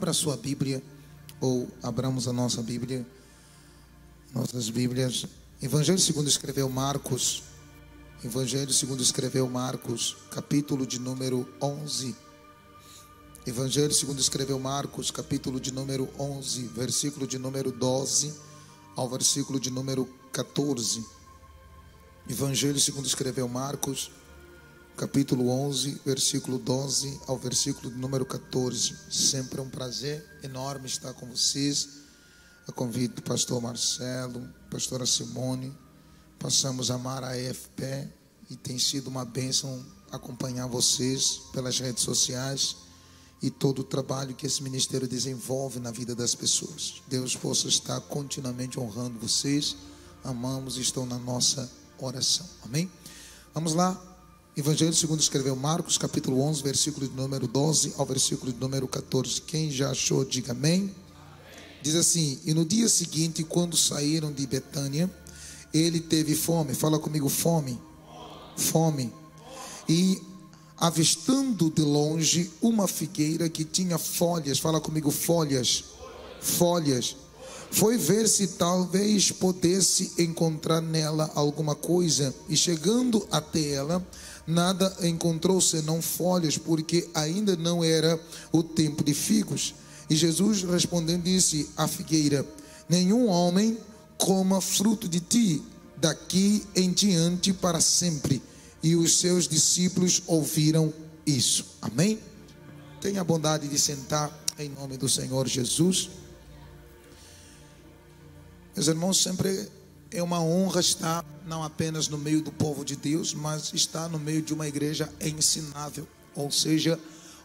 abra a sua Bíblia, ou abramos a nossa Bíblia, nossas Bíblias. Evangelho segundo escreveu Marcos, Evangelho segundo escreveu Marcos, capítulo de número 11. Evangelho segundo escreveu Marcos, capítulo de número 11, versículo de número 12 ao versículo de número 14. Evangelho segundo escreveu Marcos, capítulo 11, versículo 12 ao versículo de número 14. Sempre é um prazer enorme estar com vocês. A convite do pastor Marcelo, pastora Simone, passamos a amar a EFP e tem sido uma bênção acompanhar vocês pelas redes sociais e todo o trabalho que esse ministério desenvolve na vida das pessoas. Deus possa estar continuamente honrando vocês. Amamos e estão na nossa oração. Amém? Vamos lá. Evangelho segundo escreveu Marcos, capítulo 11, versículo de número 12 ao versículo de número 14. Quem já achou, diga amém. Diz assim: e no dia seguinte, quando saíram de Betânia, ele teve fome. Fala comigo, fome. Fome. E avistando de longe uma figueira que tinha folhas. Fala comigo, folhas. Folhas. Foi ver se talvez pudesse encontrar nela alguma coisa. E chegando até ela, nada encontrou senão folhas, porque ainda não era o tempo de figos. E Jesus respondendo disse à figueira: nenhum homem coma fruto de ti daqui em diante para sempre. E os seus discípulos ouviram isso. Amém? Tenha a bondade de sentar em nome do Senhor Jesus. Meus irmãos, sempre é uma honra estar não apenas no meio do povo de Deus, mas estar no meio de uma igreja ensinável, ou seja,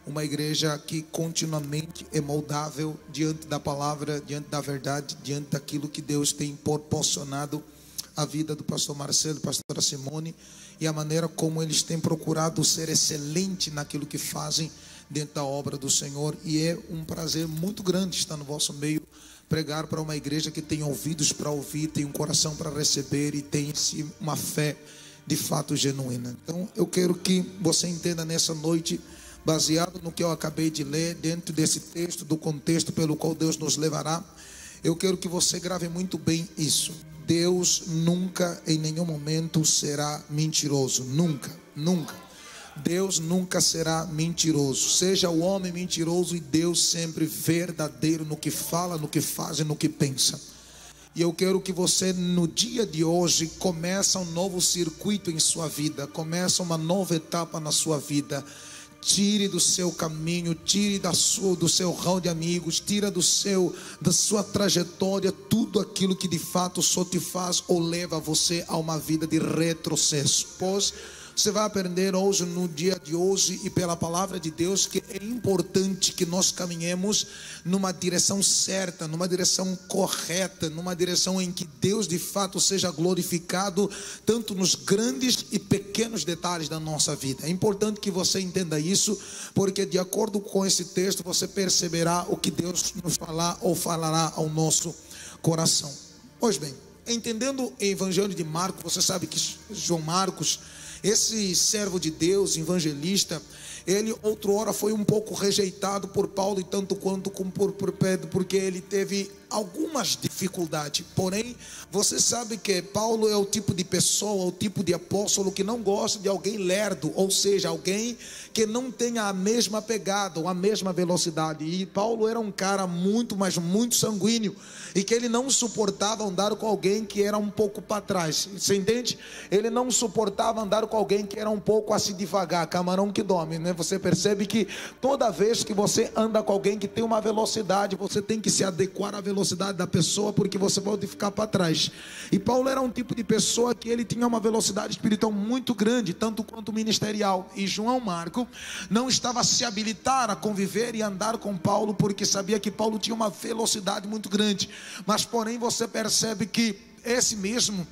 uma igreja que continuamente é moldável diante da palavra, diante da verdade, diante daquilo que Deus tem proporcionado à vida do pastor Marcelo, pastora Simone, e a maneira como eles têm procurado ser excelente naquilo que fazem dentro da obra do Senhor. E é um prazer muito grande estar no vosso meio, pregar para uma igreja que tem ouvidos para ouvir, tem um coração para receber e tem uma fé de fato genuína. Então eu quero que você entenda nessa noite, baseado no que eu acabei de ler, dentro desse texto, do contexto pelo qual Deus nos levará, eu quero que você grave muito bem isso. Deus nunca, em nenhum momento, será mentiroso. Nunca, nunca. Deus nunca será mentiroso. Seja o homem mentiroso e Deus sempre verdadeiro no que fala, no que faz e no que pensa. E eu quero que você, no dia de hoje, comece um novo circuito em sua vida, comece uma nova etapa na sua vida. Tire do seu caminho, tire do seu rol de amigos, tira da sua trajetória tudo aquilo que de fato só te faz ou leva você a uma vida de retrocesso. Pois você vai aprender hoje, no dia de hoje, e pela palavra de Deus, que é importante que nós caminhemos numa direção certa, numa direção correta, numa direção em que Deus de fato seja glorificado, tanto nos grandes e pequenos detalhes da nossa vida. É importante que você entenda isso, porque de acordo com esse texto, você perceberá o que Deus nos falar ou falará ao nosso coração. Pois bem, entendendo o Evangelho de Marcos, você sabe que João Marcos, esse servo de Deus, evangelista, ele outrora foi um pouco rejeitado por Paulo e tanto quanto por Pedro, porque ele teve algumas dificuldades. Porém, você sabe que Paulo é o tipo de pessoa, o tipo de apóstolo que não gosta de alguém lerdo, ou seja, alguém que não tenha a mesma pegada ou a mesma velocidade. E Paulo era um cara muito, mas muito sanguíneo, e que ele não suportava andar com alguém que era um pouco para trás. Você entende? Ele não suportava andar com alguém que era um pouco assim devagar, camarão que dorme, né? Você percebe que toda vez que você anda com alguém que tem uma velocidade, você tem que se adequar à velocidade da pessoa, porque você pode ficar para trás. E Paulo era um tipo de pessoa que ele tinha uma velocidade espiritual muito grande, tanto quanto ministerial. E João Marcos não estava a se habilitar a conviver e andar com Paulo, porque sabia que Paulo tinha uma velocidade muito grande. Mas porém você percebe que esse mesmo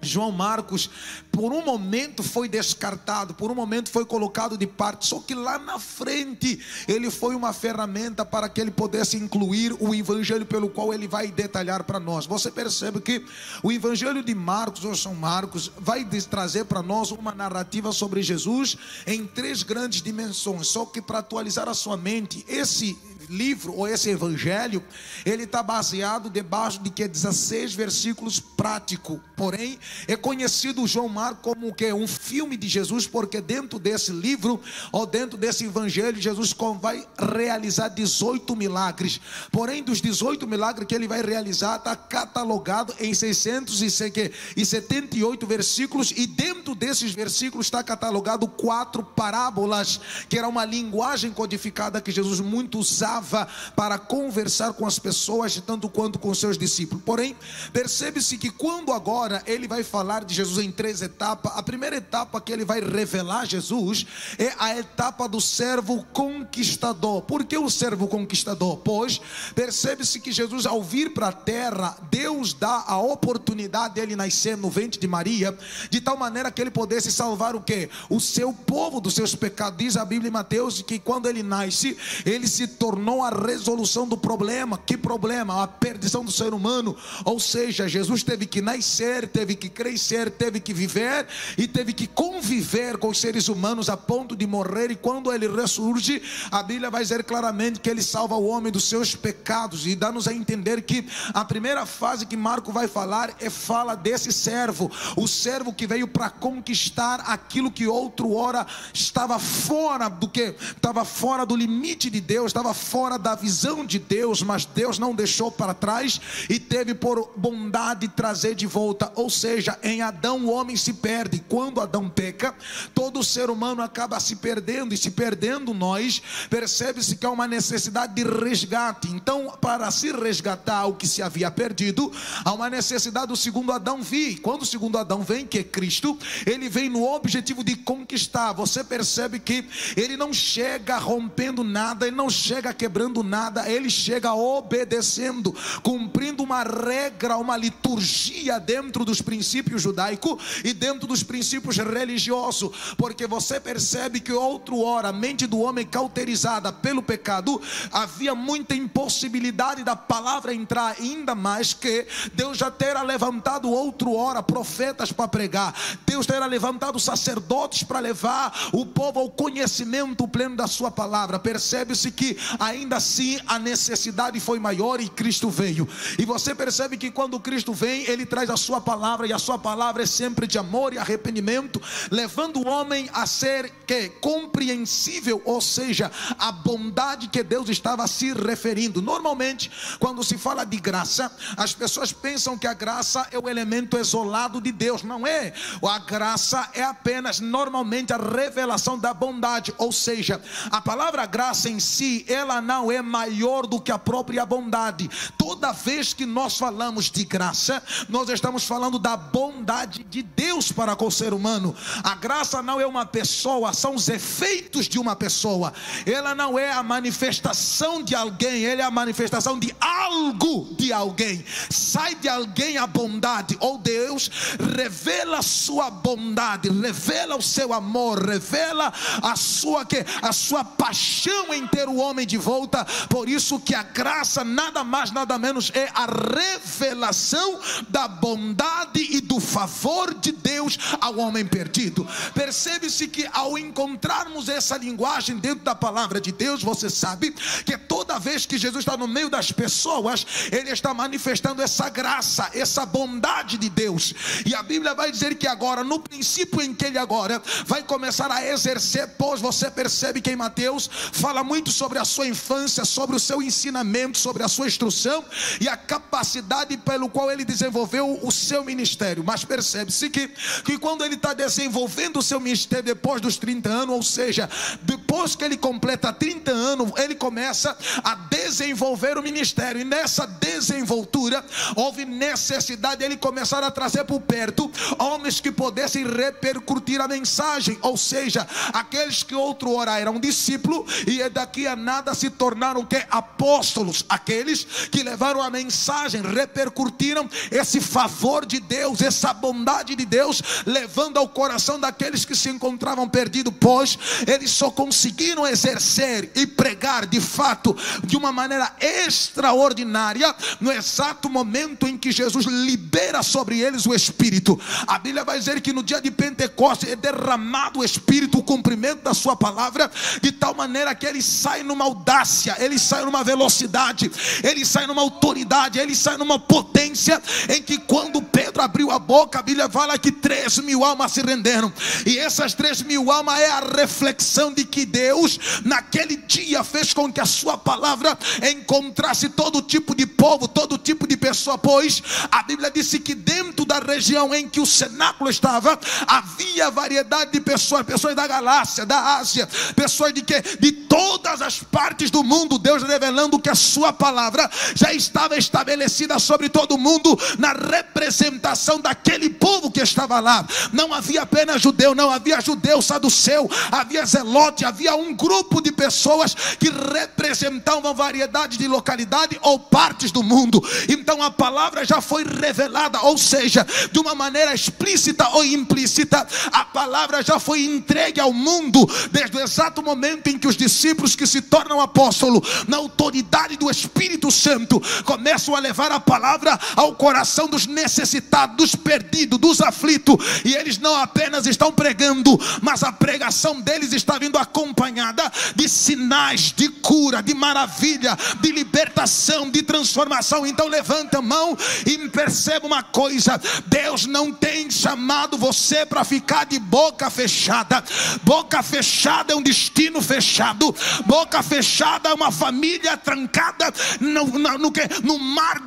João Marcos, por um momento foi descartado, por um momento foi colocado de parte, só que lá na frente ele foi uma ferramenta para que ele pudesse incluir o evangelho pelo qual ele vai detalhar para nós. Você percebe que o evangelho de Marcos, ou São Marcos, vai trazer para nós uma narrativa sobre Jesus em três grandes dimensões. Só que para atualizar a sua mente, esse livro ou esse evangelho, ele está baseado debaixo de 16 versículos práticos. Porém, é conhecido João Marcos como que um filme de Jesus, porque dentro desse livro ou dentro desse evangelho, Jesus vai realizar 18 milagres. Porém, dos 18 milagres que ele vai realizar, está catalogado em 678 versículos, e dentro desses versículos está catalogado 4 parábolas, que era uma linguagem codificada que Jesus muito usava para conversar com as pessoas, tanto quanto com seus discípulos. Porém, percebe-se que quando agora ele vai falar de Jesus em 3 etapas, a primeira etapa que ele vai revelar Jesus é a etapa do servo conquistador. Por que o servo conquistador? Pois percebe-se que Jesus, ao vir para a terra, Deus dá a oportunidade dele nascer no ventre de Maria, de tal maneira que ele pudesse salvar o quê? O seu povo dos seus pecados. Diz a Bíblia em Mateus que quando ele nasce, ele se tornou a resolução do problema. Que problema? A perdição do ser humano. Ou seja, Jesus teve que nascer, teve que crescer, teve que viver e teve que conviver com os seres humanos a ponto de morrer, e quando ele ressurge, a Bíblia vai dizer claramente que ele salva o homem dos seus pecados, e dá-nos a entender que a primeira fase que Marcos vai falar fala desse servo, o servo que veio para conquistar aquilo que outrora estava fora do que? Estava fora do limite de Deus, estava fora da visão de Deus, mas Deus não deixou para trás e teve por bondade trazer de volta. Ou seja, em Adão o homem se perde. Quando Adão peca, todo ser humano acaba se perdendo, e se perdendo nós, percebe-se que há uma necessidade de resgate. Então, para se resgatar o que se havia perdido, há uma necessidade do segundo Adão vir. Quando o segundo Adão vem, que é Cristo, ele vem no objetivo de conquistar. Você percebe que ele não chega rompendo nada, ele não chega quebrando nada, ele chega obedecendo, cumprindo uma regra, uma liturgia dentro dos princípios judaicos e dentro dos princípios religiosos, porque você percebe que outrora a mente do homem cauterizada pelo pecado, havia muita impossibilidade da palavra entrar, ainda mais que Deus já terá levantado outrora profetas para pregar, Deus terá levantado sacerdotes para levar o povo ao conhecimento pleno da sua palavra. Percebe-se que ainda assim a necessidade foi maior e Cristo veio, e você percebe que quando Cristo vem, ele traz a sua palavra, e a sua palavra é sempre de amor e arrependimento, levando o homem a ser compreensível, ou seja, a bondade que Deus estava se referindo. Normalmente, quando se fala de graça, as pessoas pensam que a graça é o elemento isolado de Deus. Não é. A graça é apenas normalmente a revelação da bondade, ou seja, a palavra graça em si, ela não é maior do que a própria bondade. Toda vez que nós falamos de graça, nós estamos falando da bondade de Deus para com o ser humano. A graça não é uma pessoa, são os efeitos de uma pessoa. Ela não é a manifestação de alguém, ela é a manifestação de algo de alguém. Sai de alguém a bondade, ou Deus revela a sua bondade, revela o seu amor, revela a sua paixão em ter o homem de volta. Por isso que a graça nada mais nada menos é a revelação da bondade e do favor de Deus ao homem perdido. Percebe-se que ao encontrarmos essa linguagem dentro da palavra de Deus, você sabe que toda vez que Jesus está no meio das pessoas, ele está manifestando essa graça, essa bondade de Deus. E a Bíblia vai dizer que agora, no princípio em que ele agora vai começar a exercer, pois você percebe que em Mateus fala muito sobre a sua infância, sobre o seu ensinamento, sobre a sua instrução e a capacidade pelo qual ele desenvolveu o seu ministério. Mas percebe-se que quando ele está desenvolvendo o seu ministério depois dos 30 anos, ou seja, depois que ele completa 30 anos, ele começa a desenvolver o ministério, e nessa desenvoltura houve necessidade de ele começar a trazer por perto homens que pudessem repercutir a mensagem, ou seja, aqueles que outrora eram discípulos e daqui a nada se tornaram apóstolos, aqueles que levaram a mensagem, repercutiram esse favor de Deus, essa bondade de Deus, levando ao coração daqueles que se encontravam perdidos, pois eles só conseguiram exercer e pregar de fato, de uma maneira extraordinária, no exato momento em que Jesus libera sobre eles o Espírito. A Bíblia vai dizer que no dia de Pentecostes é derramado o Espírito, o cumprimento da sua palavra, de tal maneira que ele sai numa audácia, ele sai numa velocidade, ele sai numa autoridade, ele sai numa potência, em que quando Pedro abriu a boca, a Bíblia fala que 3.000 almas se renderam. E essas 3.000 almas é a reflexão de que Deus naquele dia fez com que a sua palavra encontrasse todo tipo de povo, todo tipo de pessoa, pois a Bíblia disse que dentro da região em que o cenáculo estava, havia variedade de pessoas, pessoas da Galácia, da Ásia, pessoas de todas as partes do mundo. Deus revelando que a sua palavra já estava estabelecida sobre todo o mundo, na representação daquele povo que estava lá. Não havia apenas judeu, não havia judeu, saduceu, havia zelote, havia um grupo de pessoas que representavam variedade de localidade ou partes do mundo. Então a palavra já foi revelada, ou seja, de uma maneira explícita ou implícita, a palavra já foi entregue ao mundo, desde o exato momento em que os discípulos que se tornam apóstolos, na autoridade do Espírito Santo, começam a levar a palavra ao coração dos necessitados, dos perdidos, dos aflitos. E eles não apenas estão pregando, mas a pregação deles está vindo acompanhada de sinais, de cura, de maravilha, de libertação, de transformação. Então levanta a mão e perceba uma coisa: Deus não tem chamado você para ficar de boca fechada. Boca fechada é um destino fechado. Boca fechada é uma família trancada no mar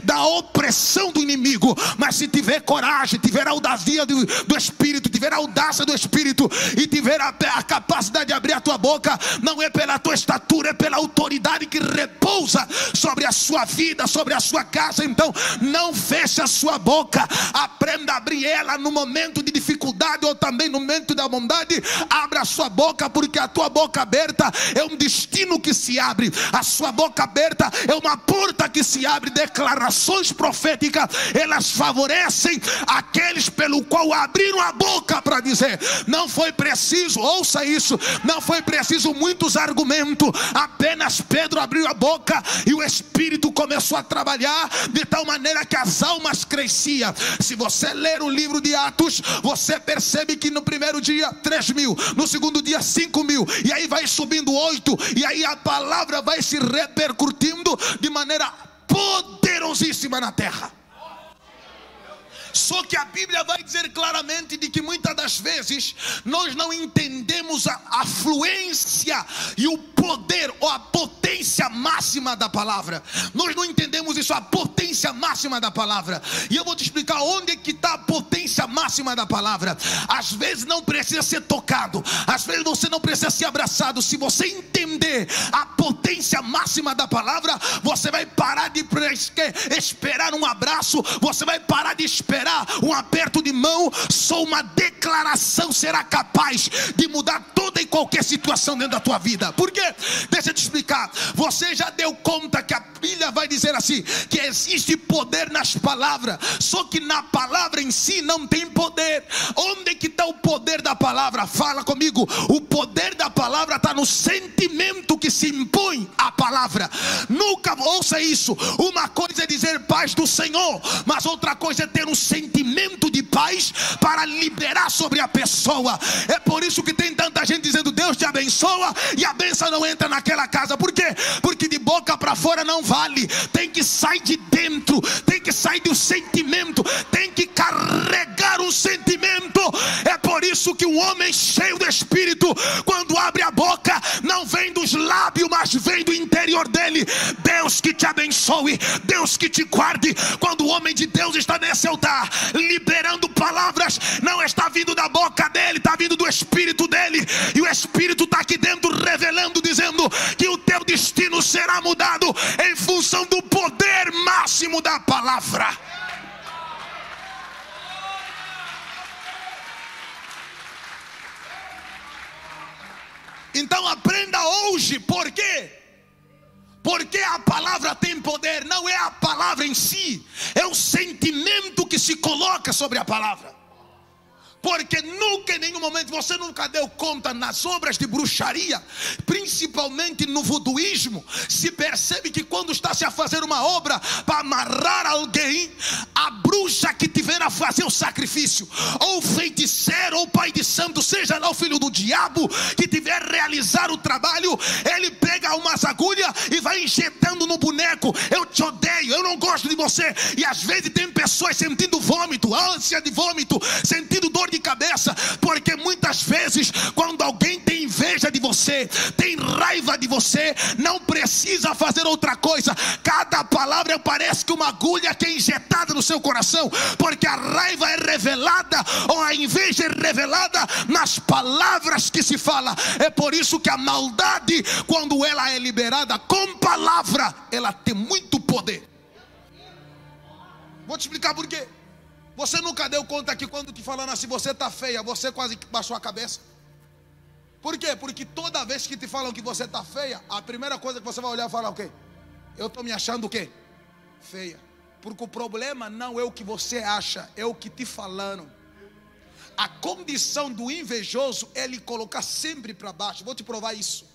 da opressão do inimigo. Mas se tiver coragem, tiver a audácia do Espírito, tiver a audácia do Espírito e tiver a capacidade de abrir a tua boca, não é pela tua estatura, é pela autoridade que repousa sobre a sua vida, sobre a sua casa. Então não feche a sua boca, aprenda a abrir ela no momento de dificuldade ou também no momento da bondade. Abra a sua boca, porque a tua boca aberta é um destino que se abre. A sua boca aberta é uma porta que se abre. Declarações proféticas, elas favorecem aqueles pelo qual abriram a boca para dizer. Não foi preciso, ouça isso, não foi preciso muitos argumentos, apenas Pedro abriu a boca e o Espírito começou a trabalhar de tal maneira que as almas cresciam. Se você ler o livro de Atos, você percebe que no primeiro dia 3.000, no segundo dia 5.000, e aí vai subindo 8, e aí a palavra vai se repercutindo de maneira poderosíssima na terra. Só que a Bíblia vai dizer claramente de que muitas das vezes nós não entendemos a afluência e o poder ou a potência máxima da palavra. Nós não entendemos isso, a potência máxima da palavra. E eu vou te explicar onde é que está a potência máxima da palavra. Às vezes não precisa ser tocado, às vezes você não precisa ser abraçado. Se você entender a potência máxima da palavra, você vai parar de esperar um abraço, você vai parar de esperar um aperto de mão. Só uma declaração será capaz de mudar toda e qualquer situação dentro da tua vida. Por quê? Deixa eu te explicar. Você já deu conta que a Bíblia vai dizer assim, que existe poder nas palavras, só que na palavra em si não tem poder. Onde é que está o poder da palavra? Fala comigo. O poder da palavra está no sentimento que se impõe à palavra. Nunca ouça isso. Uma coisa é dizer paz do Senhor, mas outra coisa é ter um sentimento de paz para liberar sobre a pessoa. É por isso que tem tanta gente dizendo Deus te abençoa e a bênção não entra naquela casa. Por quê? Porque de boca para fora não vale. Tem que sair de dentro, tem que sair do sentimento, tem que carregar o sentimento. É por isso que um homem cheio do Espírito, quando abre a boca, não vem dos lábios, mas vem do interior dele. Deus que te abençoe, Deus que te guarde. Quando o homem de Deus está nesse altar liberando palavras, não está vindo da boca dele, está vindo do Espírito dele. E o Espírito está aqui dentro revelando, dizendo que o teu destino será mudado em função do poder máximo da palavra. Então aprenda hoje. Por quê? Porque a palavra tem poder, não é a palavra em si, é o sentimento que se coloca sobre a palavra. Porque nunca, em nenhum momento, você nunca deu conta nas obras de bruxaria, principalmente no voduísmo, se percebe que quando está-se a fazer uma obra para amarrar alguém, a bruxa que tiver a fazer o sacrifício, ou o feiticeiro, ou o pai de santo, seja lá o filho do diabo, que tiver a realizar o trabalho, ele pega umas agulhas e vai injetando no boneco. Eu te odeio, eu não gosto de você. E às vezes tem pessoas sentindo vômito, ânsia de vômito, sentindo dor de cabeça, porque muitas vezes quando alguém tem inveja de você, tem raiva de você, não precisa fazer outra coisa. Cada palavra parece que uma agulha que é injetada no seu coração, porque a raiva é revelada, ou a inveja é revelada nas palavras que se fala. É por isso que a maldade, quando ela é liberada com palavra, ela tem muito poder. Vou te explicar por quê. Você nunca deu conta que quando te falando assim, você está feia, você quase baixou a cabeça? Por quê? Porque toda vez que te falam que você está feia, a primeira coisa que você vai olhar e falar o quê? Eu estou me achando o quê? Feia. Porque o problema não é o que você acha, é o que te falaram. A condição do invejoso é ele colocar sempre para baixo. Vou te provar isso.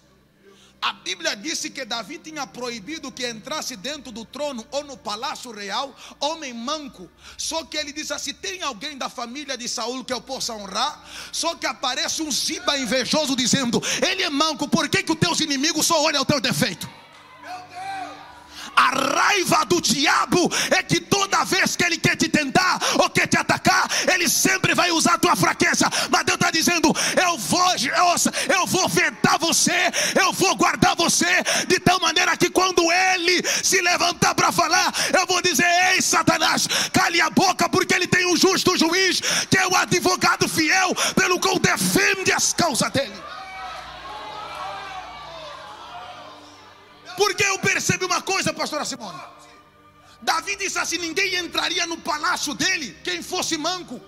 A Bíblia disse que Davi tinha proibido que entrasse dentro do trono ou no palácio real homem manco. Só que ele disse assim: tem alguém da família de Saul que eu possa honrar? Só que aparece um Ziba invejoso dizendo: ele é manco, por que os teus inimigos só olham o teu defeito? A raiva do diabo é que toda vez que ele quer te tentar ou quer te atacar, ele sempre vai usar a tua fraqueza. Mas Deus está dizendo: eu vou vetar você, eu vou guardar você, de tal maneira que quando ele se levantar para falar, eu vou dizer: ei Satanás, cale a boca, porque ele tem um justo juiz, que é o advogado fiel, pelo qual defende as causas dele. Porque eu percebi uma coisa, pastora Simone. Davi disse assim: ninguém entraria no palácio dele quem fosse manco.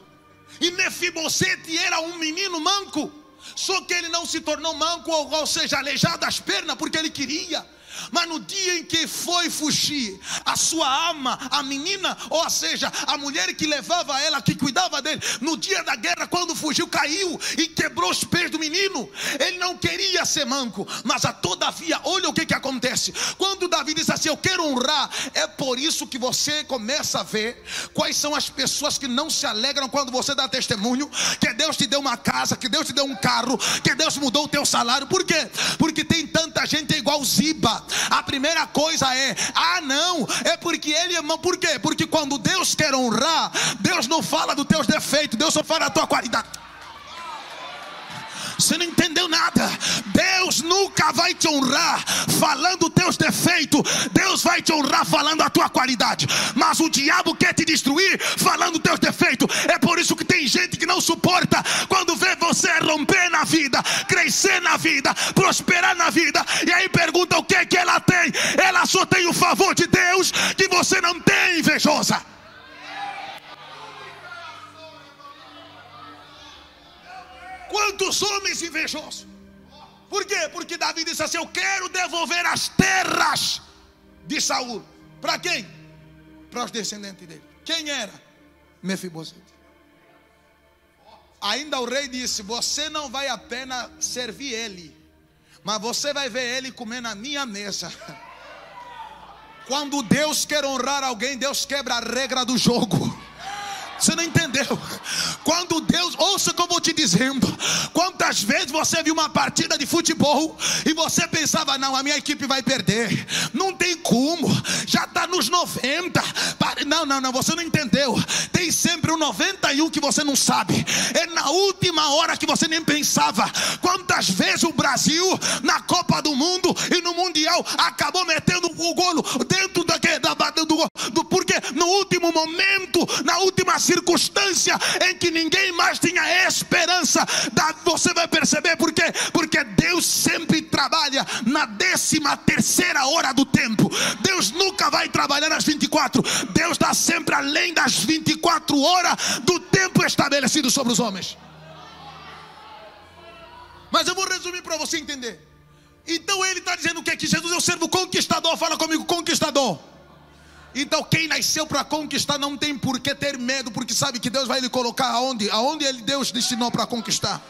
E Mefibosete era um menino manco. Só que ele não se tornou manco, ou seja, aleijado das pernas, porque ele queria. Mas no dia em que foi fugir, a sua ama, a menina, ou seja, a mulher que levava ela, que cuidava dele, no dia da guerra, quando fugiu, caiu e quebrou os pés do menino. Ele não queria ser manco, mas todavia, olha o que acontece. Quando Davi diz assim: eu quero honrar, é por isso que você começa a ver quais são as pessoas que não se alegram quando você dá testemunho que Deus te deu uma casa, que Deus te deu um carro, que Deus mudou o teu salário. Por quê? Porque tem tanta gente igual Ziba. A primeira coisa é: não, é porque ele é. Por quê? Porque quando Deus quer honrar, Deus não fala dos teus defeitos, Deus só fala da tua qualidade. Você não entendeu nada. Deus nunca vai te honrar falando os teus defeitos. Deus vai te honrar falando a tua qualidade. Mas o diabo quer te destruir falando os teus defeitos. É por isso que tem gente que não suporta quando vê você romper na vida, crescer na vida, prosperar na vida, e aí pergunta o que é que ela tem. Ela só tem o favor de Deus, que você não tem, invejosa. Quantos homens invejosos? Por quê? Porque Davi disse assim: eu quero devolver as terras de Saul. Para quem? Para os descendentes dele. Quem era? Mefibosete. Ainda o rei disse: você não vai apenas servir ele, mas você vai ver ele comer na minha mesa. Quando Deus quer honrar alguém, Deus quebra a regra do jogo. Você não entendeu? Quando Deus, ouça o que eu vou te dizendo. Quantas vezes você viu uma partida de futebol e você pensava: não, a minha equipe vai perder, não tem como, já está nos 90. Não, você não entendeu. Tem sempre um 91 que você não sabe. É na última hora que você nem pensava. Quantas vezes o Brasil na Copa do Mundo e no Mundial acabou metendo o golo dentro do porque no último momento, na última circunstância em que ninguém mais tinha esperança, você vai perceber por quê? Porque Deus sempre trabalha na 13ª hora do tempo. Deus nunca vai trabalhar nas 24. Deus está sempre além das 24 horas do tempo estabelecido sobre os homens. Mas eu vou resumir para você entender. Então ele está dizendo o que? Que Jesus é o servo conquistador. Fala comigo, conquistador. Então quem nasceu para conquistar não tem por que ter medo, porque sabe que Deus vai lhe colocar aonde Deus destinou para conquistar.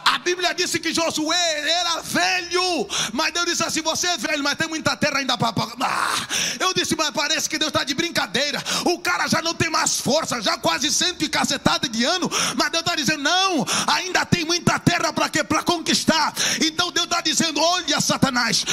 A Bíblia disse que Josué era velho, mas Deus disse assim: você é velho, mas tem muita terra ainda para... Eu disse, mas parece que Deus está de brincadeira. O cara já não tem mais força, já quase 100 e cacetada de ano, mas Deus está dizendo, não, ainda tem muita terra para quê? Para conquistar. Então Deus está dizendo, olha Satanás,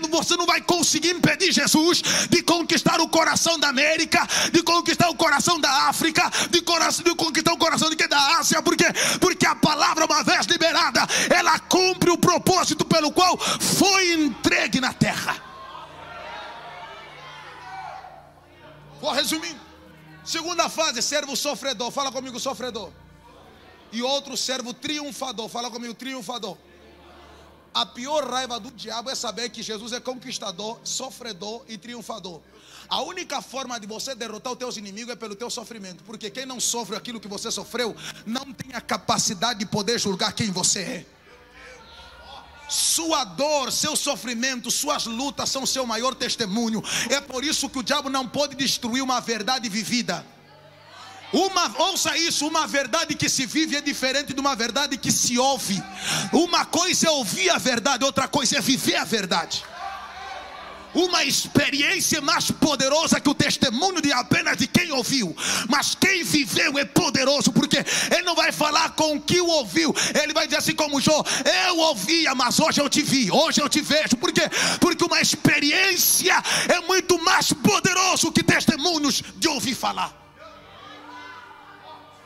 você não vai conseguir impedir Jesus de conquistar o coração da América, de conquistar o coração da África, de conquistar o coração da Ásia. Por quê? Porque a palavra, uma vez liberada, ela cumpre o propósito pelo qual foi entregue na terra. Vou resumindo. Segunda fase, servo sofredor. Fala comigo, sofredor. E outro servo triunfador. Fala comigo, triunfador. A pior raiva do diabo é saber que Jesus é conquistador, sofredor e triunfador. A única forma de você derrotar os teus inimigos é pelo teu sofrimento. Porque quem não sofre aquilo que você sofreu não tem a capacidade de poder julgar quem você é. Sua dor, seu sofrimento, suas lutas são seu maior testemunho. É por isso que o diabo não pode destruir uma verdade vivida. Ouça isso, uma verdade que se vive é diferente de uma verdade que se ouve. Uma coisa é ouvir a verdade, outra coisa é viver a verdade. Uma experiência mais poderosa que o testemunho de apenas de quem ouviu. Mas quem viveu é poderoso, porque ele não vai falar com o que o ouviu. Ele vai dizer assim como Jó: eu ouvia, mas hoje eu te vi, hoje eu te vejo. Por quê? Porque uma experiência é muito mais poderoso que testemunhos de ouvir falar.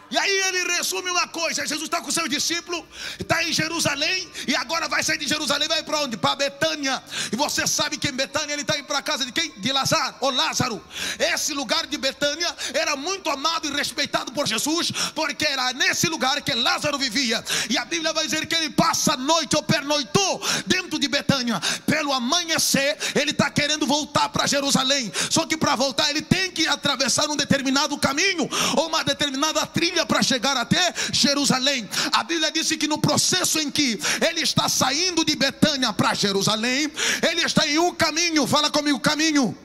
E aí ele resume uma coisa: Jesus está com seus discípulos, está em Jerusalém, e agora vai sair de Jerusalém, vai para onde? Para Betânia. E você sabe que em Betânia ele está indo para a casa de quem? De Lázaro, ou Lázaro. Esse lugar de Betânia era muito amado e respeitado por Jesus, porque era nesse lugar que Lázaro vivia. E a Bíblia vai dizer que ele passa a noite, ou pernoitou dentro de Betânia. Pelo amanhecer ele está querendo voltar para Jerusalém. Só que para voltar ele tem que atravessar um determinado caminho, ou uma determinada trilha, para chegar até Jerusalém. A Bíblia disse que no processo em que ele está saindo de Betânia para Jerusalém, ele está em um caminho. Fala comigo, caminho.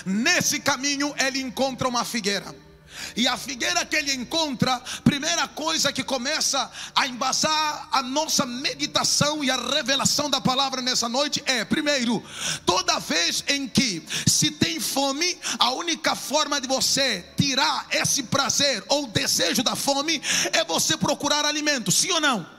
Nesse caminho ele encontra uma figueira. E a figueira que ele encontra, primeira coisa que começa a embasar a nossa meditação e a revelação da palavra nessa noite é: primeiro, toda vez em que se tem fome, a única forma de você tirar esse prazer ou desejo da fome é você procurar alimento, sim ou não?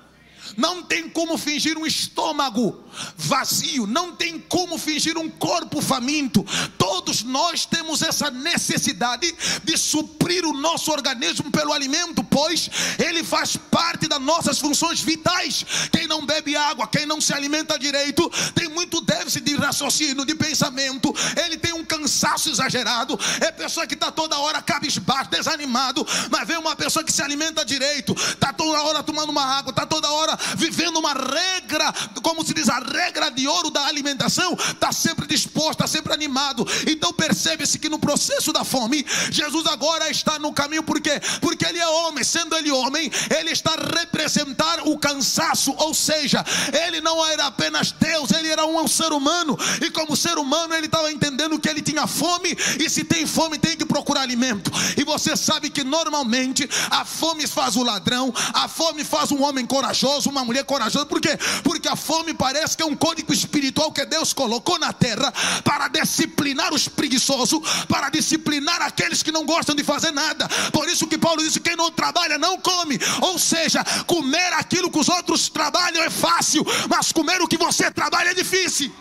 Não tem como fingir um estômago vazio, não tem como fingir um corpo faminto. Todos nós temos essa necessidade de suprir o nosso organismo pelo alimento, pois ele faz parte das nossas funções vitais. Quem não bebe água, quem não se alimenta direito, tem muito déficit de raciocínio, de pensamento, ele tem um cansaço exagerado, é pessoa que está toda hora cabisbaixo, desanimado. Mas vem uma pessoa que se alimenta direito, está toda hora tomando uma água, está toda hora vivendo uma regra, como se diz, a regra de ouro da alimentação, está sempre disposto, está sempre animado. Então percebe-se que no processo da fome, Jesus agora está no caminho. Por quê? Porque ele é homem. Sendo ele homem, ele está a representar o cansaço, ou seja, ele não era apenas Deus, ele era um ser humano, e como ser humano ele estava entendendo que ele tinha fome, e se tem fome tem que procurar alimento. E você sabe que normalmente a fome faz o ladrão, a fome faz um homem corajoso, uma mulher corajosa. Por quê? Porque a fome parece que é um código espiritual que Deus colocou na terra para disciplinar os preguiçosos, para disciplinar aqueles que não gostam de fazer nada. Por isso que Paulo disse: quem não trabalha não come. Ou seja, comer aquilo que os outros trabalham é fácil, mas comer o que você trabalha é difícil.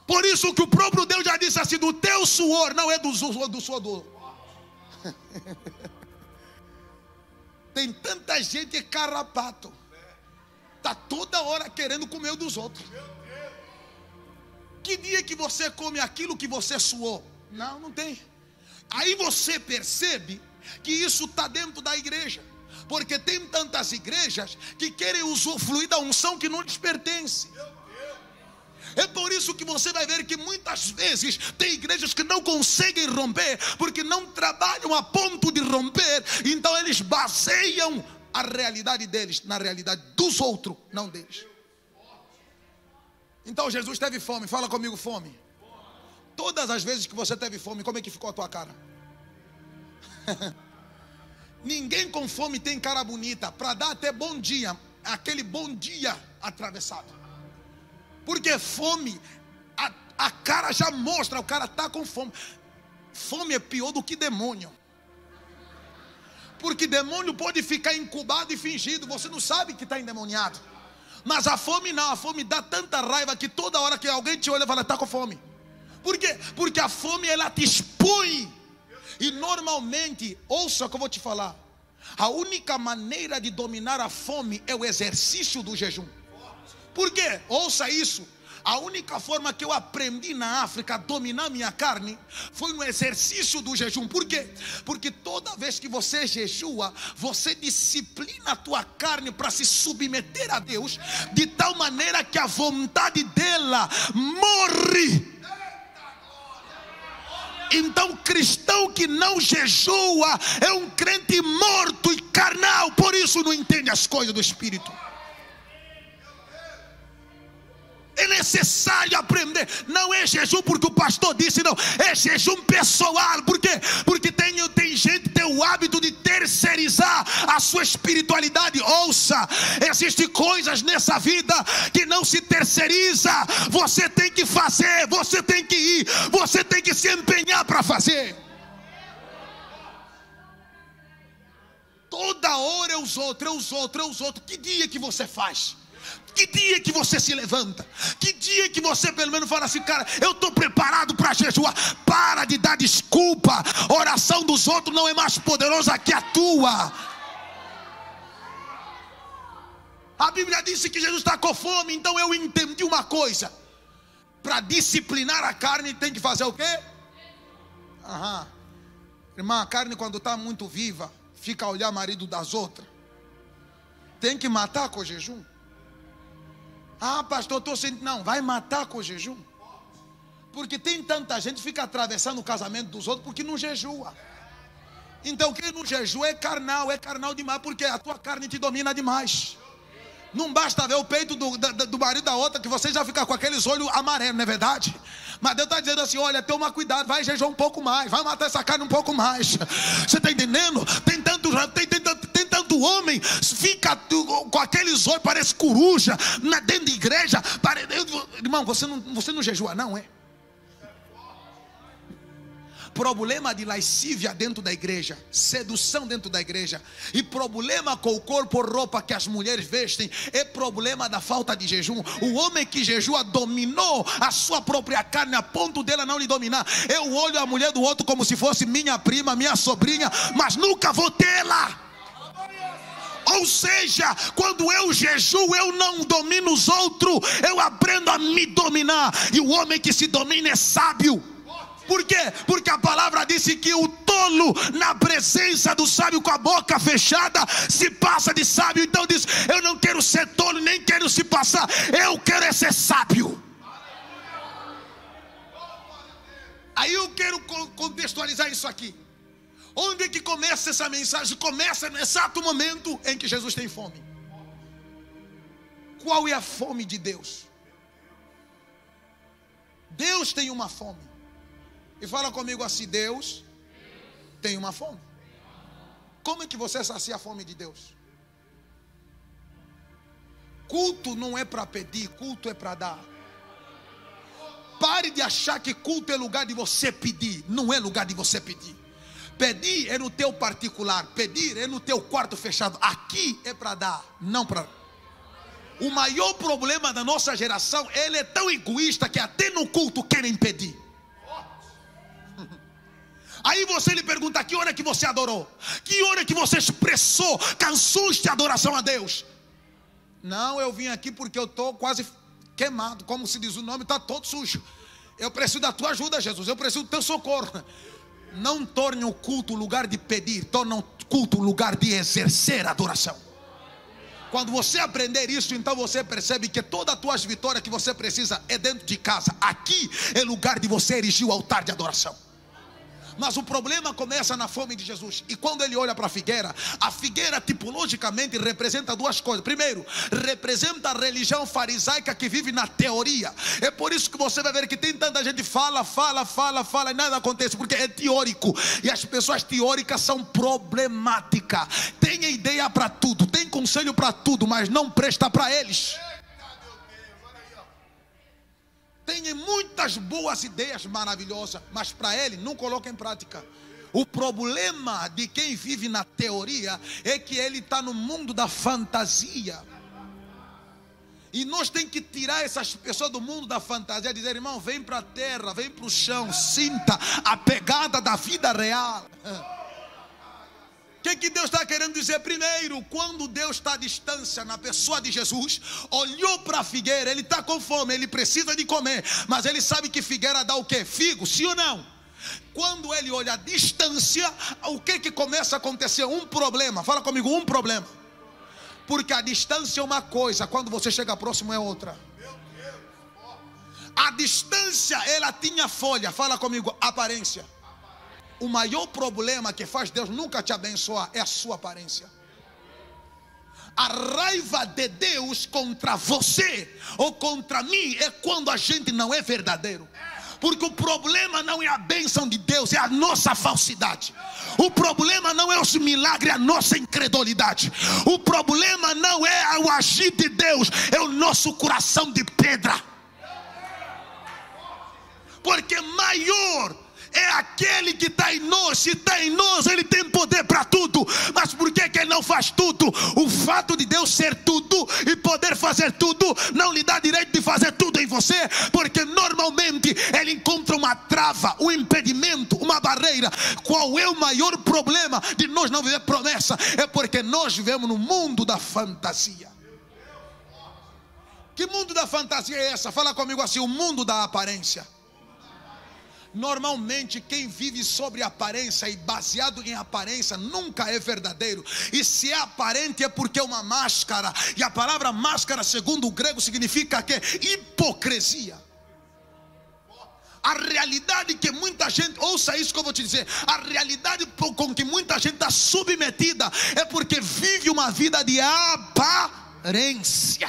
Por isso que o próprio Deus já disse assim: do teu suor, não é do suor do... Tem tanta gente carrapato, está toda hora querendo comer o dos outros. Que dia que você come aquilo que você suou? Não, não tem. Aí você percebe que isso está dentro da igreja, porque tem tantas igrejas que querem usufruir da unção que não lhes pertence. É por isso que você vai ver que muitas vezes tem igrejas que não conseguem romper, porque não trabalham a ponto de romper. Então eles baseiam a realidade deles na realidade dos outros, não deles. Então Jesus teve fome. Fala comigo, fome. Todas as vezes que você teve fome, como é que ficou a tua cara? Ninguém com fome tem cara bonita para dar até bom dia, aquele bom dia atravessado. Porque fome, a cara já mostra, o cara está com fome. Fome é pior do que demônio. Porque demônio pode ficar incubado e fingido, você não sabe que está endemoniado. Mas a fome não, a fome dá tanta raiva que toda hora que alguém te olha, fala, está com fome. Por quê? Porque a fome, ela te expõe. E normalmente, ouça o que eu vou te falar, a única maneira de dominar a fome é o exercício do jejum. Por quê? Ouça isso. A única forma que eu aprendi na África a dominar minha carne foi no exercício do jejum. Por quê? Porque toda vez que você jejua, você disciplina a tua carne para se submeter a Deus, de tal maneira que a vontade dela morre. Então, cristão que não jejua é um crente morto e carnal, por isso não entende as coisas do Espírito. É necessário aprender. Não é jejum porque o pastor disse, não. É jejum pessoal. Por quê? Porque tem gente que tem o hábito de terceirizar a sua espiritualidade. Ouça, existem coisas nessa vida que não se terceiriza. Você tem que fazer, você tem que ir, você tem que se empenhar para fazer. Toda hora é os outros. Que dia que você faz? Que dia que você se levanta? Que dia que você pelo menos fala assim, cara, eu estou preparado para jejuar? Para de dar desculpa. A oração dos outros não é mais poderosa que a tua. A Bíblia disse que Jesus está com fome. Então eu entendi uma coisa: para disciplinar a carne tem que fazer o quê? Irmã, a carne quando está muito viva, fica a olhar o marido das outras. Tem que matar com jejum. Ah, pastor, estou sentindo. Não, vai matar com jejum. Porque tem tanta gente que fica atravessando o casamento dos outros porque não jejua. Então quem não jejua é carnal demais, porque a tua carne te domina demais. Não basta ver o peito do marido da outra que você já fica com aqueles olhos amarelos, não é verdade? Mas Deus está dizendo assim, olha, toma cuidado, vai jejuar um pouco mais, vai matar essa carne um pouco mais. Você está entendendo? Tem tanto homem, fica com aqueles olhos, parece coruja, dentro da igreja. Irmão, você não jejua não, é? Problema de lascívia dentro da igreja, sedução dentro da igreja, e problema com o corpo, roupa que as mulheres vestem, é problema da falta de jejum. O homem que jejua dominou a sua própria carne a ponto dela não lhe dominar. Eu olho a mulher do outro como se fosse minha prima, minha sobrinha, mas nunca vou tê-la. Ou seja, quando eu jejuo, eu não domino os outros, eu aprendo a me dominar. E o homem que se domina é sábio. Por quê? Porque a palavra disse que o tolo na presença do sábio com a boca fechada se passa de sábio. Então diz, eu não quero ser tolo, nem quero se passar, eu quero ser sábio. Aí eu quero contextualizar isso aqui. Onde é que começa essa mensagem? Começa no exato momento em que Jesus tem fome. Qual é a fome de Deus? Deus tem uma fome. E fala comigo assim, Deus tem uma fome. Como é que você sacia a fome de Deus? Culto não é para pedir, culto é para dar. Pare de achar que culto é lugar de você pedir. Não é lugar de você pedir. Pedir é no teu particular, pedir é no teu quarto fechado. Aqui é para dar, não para... O maior problema da nossa geração, ele é tão egoísta que até no culto querem pedir. Aí você lhe pergunta, que hora que você adorou? Que hora que você expressou canções de adoração a Deus? Não, eu vim aqui porque eu estou quase queimado, como se diz o nome, está todo sujo. Eu preciso da tua ajuda, Jesus, eu preciso do teu socorro. Não torne o culto lugar de pedir, torne o culto lugar de exercer a adoração. Quando você aprender isso, então você percebe que todas as tuas vitórias que você precisa é dentro de casa. Aqui é lugar de você erigir o altar de adoração. Mas o problema começa na fome de Jesus. E quando ele olha para a figueira tipologicamente representa duas coisas. Primeiro, representa a religião farisaica que vive na teoria. É por isso que você vai ver que tem tanta gente fala e nada acontece, porque é teórico. E as pessoas teóricas são problemáticas. Tem ideia para tudo, tem conselho para tudo, mas não presta para eles. Tem muitas boas ideias maravilhosas, mas para ele não coloca em prática. O problema de quem vive na teoria é que ele está no mundo da fantasia. E nós temos que tirar essas pessoas do mundo da fantasia, dizer: irmão, vem para a terra, vem para o chão, sinta a pegada da vida real. O que Deus está querendo dizer? Primeiro, quando Deus está à distância na pessoa de Jesus, olhou para a figueira, ele está com fome, ele precisa de comer, mas ele sabe que figueira dá o quê? Figo, sim ou não? Quando ele olha à distância, o que começa a acontecer? Um problema, fala comigo, um problema. Porque a distância é uma coisa, quando você chega próximo é outra. A distância, ela tinha folha, fala comigo, aparência. O maior problema que faz Deus nunca te abençoar é a sua aparência. A raiva de Deus contra você ou contra mim é quando a gente não é verdadeiro. Porque o problema não é a bênção de Deus, é a nossa falsidade. O problema não é os milagres, é a nossa incredulidade. O problema não é o agir de Deus, é o nosso coração de pedra. Porque maior é aquele que está em nós. Se está em nós, ele tem poder para tudo. Mas por que ele não faz tudo? O fato de Deus ser tudo e poder fazer tudo não lhe dá direito de fazer tudo em você, porque normalmente ele encontra uma trava, um impedimento, uma barreira. Qual é o maior problema de nós não viver promessa? É porque nós vivemos no mundo da fantasia. Que mundo da fantasia é essa? Fala comigo assim: o mundo da aparência. Normalmente quem vive sobre aparência e baseado em aparência nunca é verdadeiro. E se é aparente é porque é uma máscara. E a palavra máscara, segundo o grego, significa que hipocrisia. A realidade que muita gente, ouça isso que eu vou te dizer, a realidade com que muita gente está submetida é porque vive uma vida de aparência.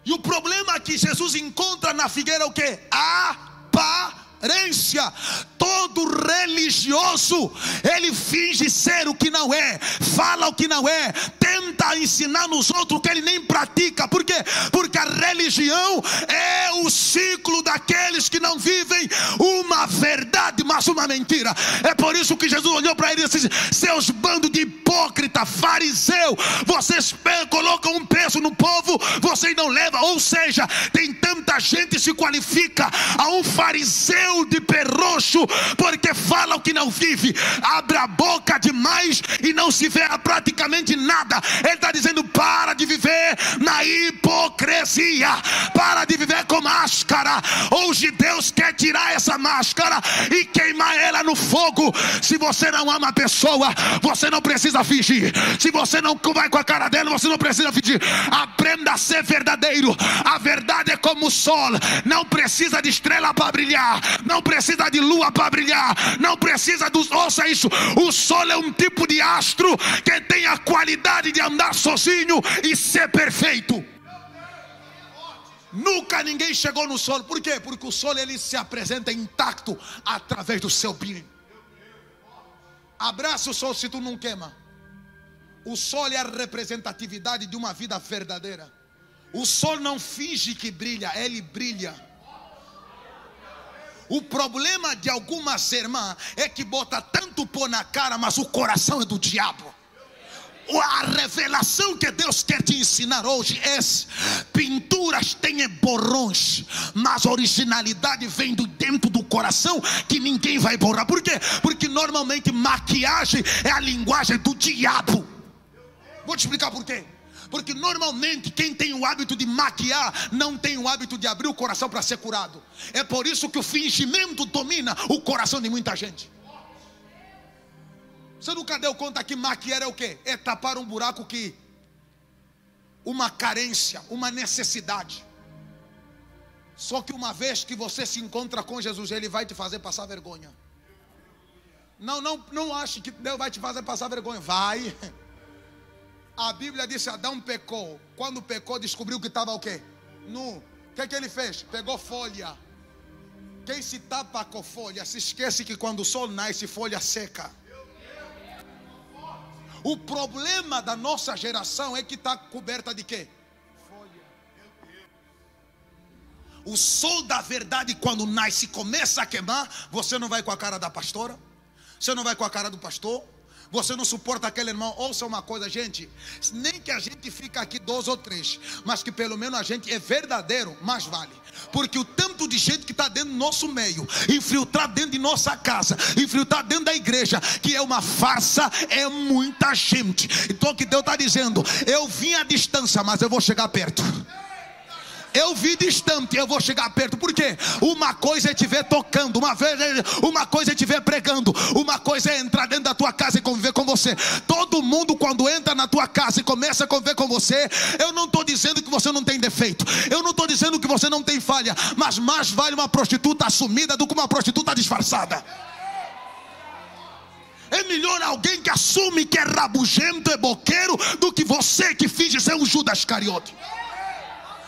E o problema que Jesus encontra na figueira é o que? Aparência. Todo religioso, ele finge ser o que não é, fala o que não é, tenta ensinar nos outros o que ele nem pratica. Por quê? Porque a religião é o ciclo daqueles que não vivem uma verdade, mas uma mentira. É por isso que Jesus olhou para ele e disse: seus bandos de hipócrita, fariseu, vocês colocam um peso no povo, vocês não levam. Ou seja, tem tanta gente se qualifica a um fariseu de perroxo, porque fala o que não vive, abre a boca demais e não se vê praticamente nada. Ele está dizendo: para de viver na hipocrisia, para de viver com máscara. Hoje Deus quer tirar essa máscara e queimar ela no fogo. Se você não ama a pessoa, você não precisa fingir. Se você não vai com a cara dela, você não precisa fingir. Aprenda a ser verdadeiro. A verdade é como o sol, não precisa de estrela para brilhar, não precisa de lua para brilhar, não precisa dos... Ouça isso, o sol é um tipo de astro que tem a qualidade de andar sozinho e ser perfeito. Nunca ninguém chegou no sol. Por quê? Porque o sol, ele se apresenta intacto através do seu brilho. Abraça o sol se tu não queima. O sol é a representatividade de uma vida verdadeira. O sol não finge que brilha, ele brilha. O problema de algumas irmãs é que bota tanto pó na cara, mas o coração é do diabo. A revelação que Deus quer te ensinar hoje é: pinturas têm borrões, mas a originalidade vem do dentro do coração, que ninguém vai borrar. Por quê? Porque normalmente maquiagem é a linguagem do diabo. Vou te explicar por quê. Porque normalmente quem tem o hábito de maquiar não tem o hábito de abrir o coração para ser curado. É por isso que o fingimento domina o coração de muita gente. Você nunca deu conta que maquiar é o quê? É tapar um buraco que... uma carência, uma necessidade. Só que uma vez que você se encontra com Jesus, Ele vai te fazer passar vergonha. Não ache que Deus vai te fazer passar vergonha. Vai. A Bíblia diz que Adão pecou. Quando pecou, descobriu que estava o quê? Nu. O que ele fez? Pegou folha. Quem se tapa com folha se esquece que quando o sol nasce, folha seca. O problema da nossa geração é que está coberta de quê? O sol da verdade, quando nasce, começa a queimar. Você não vai com a cara da pastora, você não vai com a cara do pastor, você não suporta aquele irmão. Ouça uma coisa, gente, nem que a gente fique aqui 2 ou 3, mas que pelo menos a gente é verdadeiro, mais vale. Porque o tanto de gente que está dentro do nosso meio, infiltrar dentro de nossa casa, infiltrar dentro da igreja, que é uma farsa, é muita gente. Então o que Deus está dizendo: eu vim à distância, mas eu vou chegar perto. Eu vi distante, eu vou chegar perto. Por quê? Uma coisa é te ver tocando, uma coisa é te ver pregando, uma coisa é entrar dentro da tua casa e conviver com você. Todo mundo, quando entra na tua casa e começa a conviver com você, eu não estou dizendo que você não tem defeito, eu não estou dizendo que você não tem falha, mas mais vale uma prostituta assumida do que uma prostituta disfarçada. É melhor alguém que assume que é rabugento, é boqueiro, do que você que finge ser um Judas Iscariote.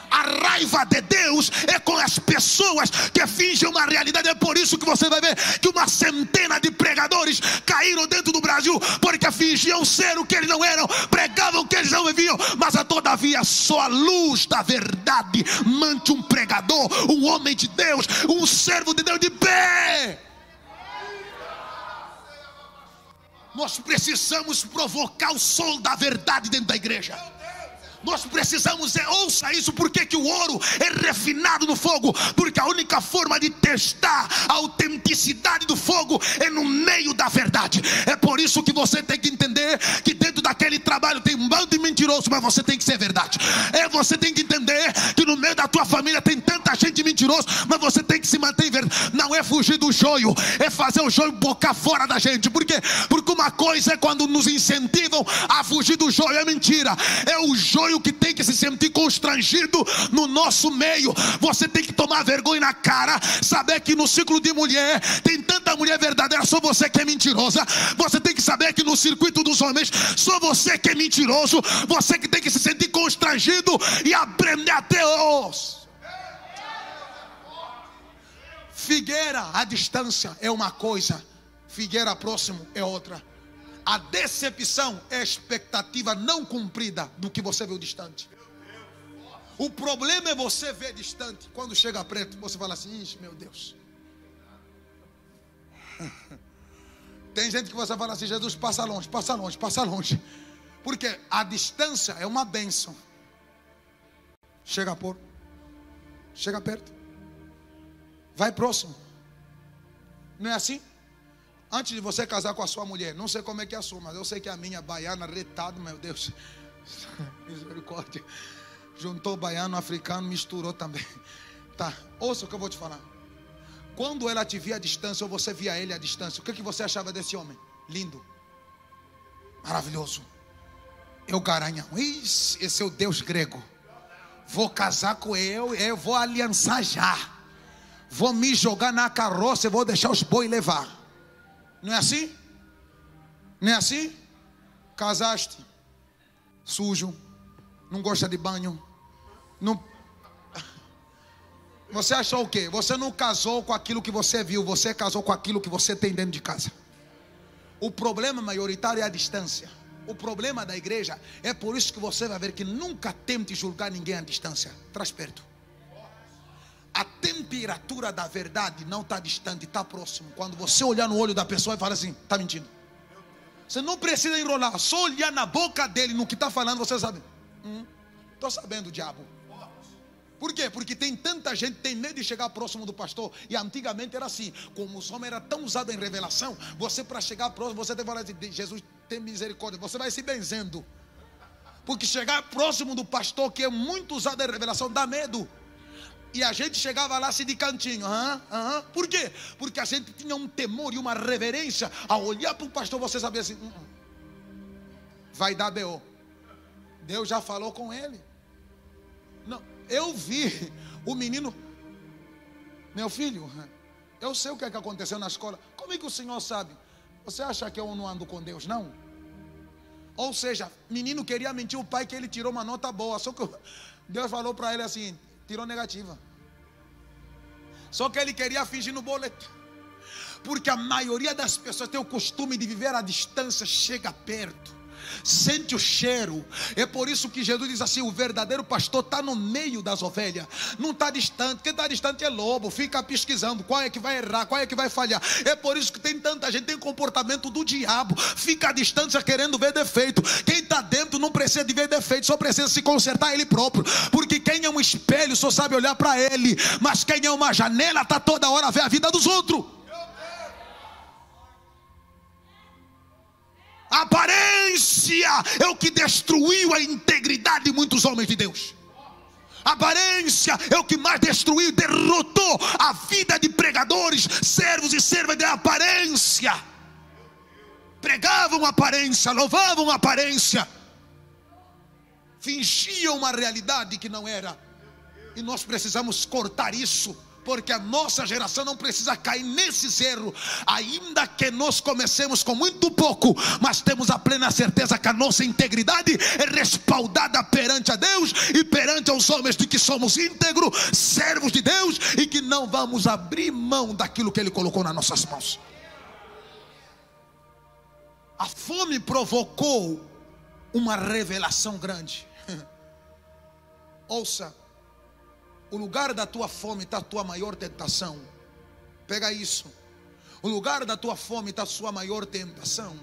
A raiva de Deus é com as pessoas que fingem uma realidade. É por isso que você vai ver que uma centena de pregadores caíram dentro do Brasil, porque fingiam ser o que eles não eram, pregavam o que eles não viviam. Mas todavia só a luz da verdade mantém um pregador, um homem de Deus, um servo de Deus de pé. Nós precisamos provocar o sol da verdade dentro da igreja. Nós precisamos, ouça isso, porque que o ouro é refinado no fogo? Porque a única forma de testar a autenticidade do fogo é no meio da verdade. É por isso que você tem que entender que dentro daquele trabalho tem um bando de mentiroso, mas você tem que ser verdade. Você tem que entender que no meio da tua família tem tanta gente mentirosa, mas você tem que se manter em verdade. Não é fugir do joio, é fazer o joio bocar fora da gente. Por quê? Porque uma coisa é quando nos incentivam a fugir do joio, é mentira. É o joio que tem que se sentir constrangido no nosso meio. Você tem que tomar vergonha na cara, saber que no ciclo de mulher tem tanta mulher verdadeira, só você que é mentirosa. Você tem que saber que no circuito dos homens, só você que é mentiroso. Você que tem que se sentir constrangido e aprender a ter os. Figueira à distância é uma coisa, figueira próximo é outra. A decepção é a expectativa não cumprida do que você viu distante. O problema é você ver distante. Quando chega perto, você fala assim: ixi, meu Deus. Tem gente que você fala assim: Jesus, passa longe, passa longe, passa longe. Porque a distância é uma bênção. Chega perto, vai próximo. Não é assim? Antes de você casar com a sua mulher, não sei como é que é a sua, mas eu sei que a minha baiana retada, meu Deus, misericórdia, juntou baiano, africano, misturou também. Tá, ouça o que eu vou te falar. Quando ela te via à distância, ou você via ele à distância, o que você achava desse homem? Lindo, maravilhoso, é o garanhão, esse é o Deus grego. Vou casar com ele, eu vou aliançar já, vou me jogar na carroça e vou deixar os bois levar. Não é assim? Não é assim? Casaste sujo, não gosta de banho, não... Você achou o quê? Você não casou com aquilo que você viu, você casou com aquilo que você tem dentro de casa. O problema maioritário é a distância. O problema da igreja é por isso que você vai ver que nunca tente julgar ninguém à distância. Traz perto. A temperatura da verdade não está distante, está próximo. Quando você olhar no olho da pessoa e fala assim: está mentindo. Você não precisa enrolar, só olhar na boca dele, no que está falando, você sabe. Estou sabendo, diabo. Por quê? Porque tem tanta gente que tem medo de chegar próximo do pastor. E antigamente era assim, como os homens eram tão usados em revelação, você para chegar próximo, você tem que falar assim: Jesus, tem misericórdia. Você vai se benzendo. Porque chegar próximo do pastor, que é muito usado em revelação, dá medo. E a gente chegava lá assim de cantinho. Por quê? Porque a gente tinha um temor e uma reverência. Ao olhar para o pastor, você sabia assim: vai dar B.O. Deus já falou com ele. Não, eu vi o menino Meu filho, eu sei o que é que aconteceu na escola. Como é que o senhor sabe? Você acha que eu não ando com Deus? Não. Ou seja, menino queria mentir o pai que ele tirou uma nota boa. Só que Deus falou para ele assim, tirou negativa. Só que ele queria fingir no boleto. Porque a maioria das pessoas tem o costume de viver à distância, chega perto, sente o cheiro. É por isso que Jesus diz assim: o verdadeiro pastor está no meio das ovelhas, não está distante. Quem está distante é lobo, fica pesquisando qual é que vai errar, qual é que vai falhar. É por isso que tem tanta gente, tem comportamento do diabo, fica à distância querendo ver defeito. Quem está dentro não precisa de ver defeito, só precisa se consertar ele próprio. Porque quem é um espelho só sabe olhar para ele, mas quem é uma janela está toda hora a ver a vida dos outros. A aparência é o que destruiu a integridade de muitos homens de Deus. A aparência é o que mais destruiu, derrotou a vida de pregadores, servos e servas de aparência. Pregavam aparência, louvavam aparência, fingiam uma realidade que não era. E nós precisamos cortar isso, porque a nossa geração não precisa cair nesse erro. Ainda que nós comecemos com muito pouco, mas temos a plena certeza que a nossa integridade é respaldada perante a Deus e perante os homens de que somos íntegros, servos de Deus, e que não vamos abrir mão daquilo que Ele colocou nas nossas mãos. A fome provocou uma revelação grande. Ouça, o lugar da tua fome está a tua maior tentação. Pega isso. O lugar da tua fome está a sua maior tentação.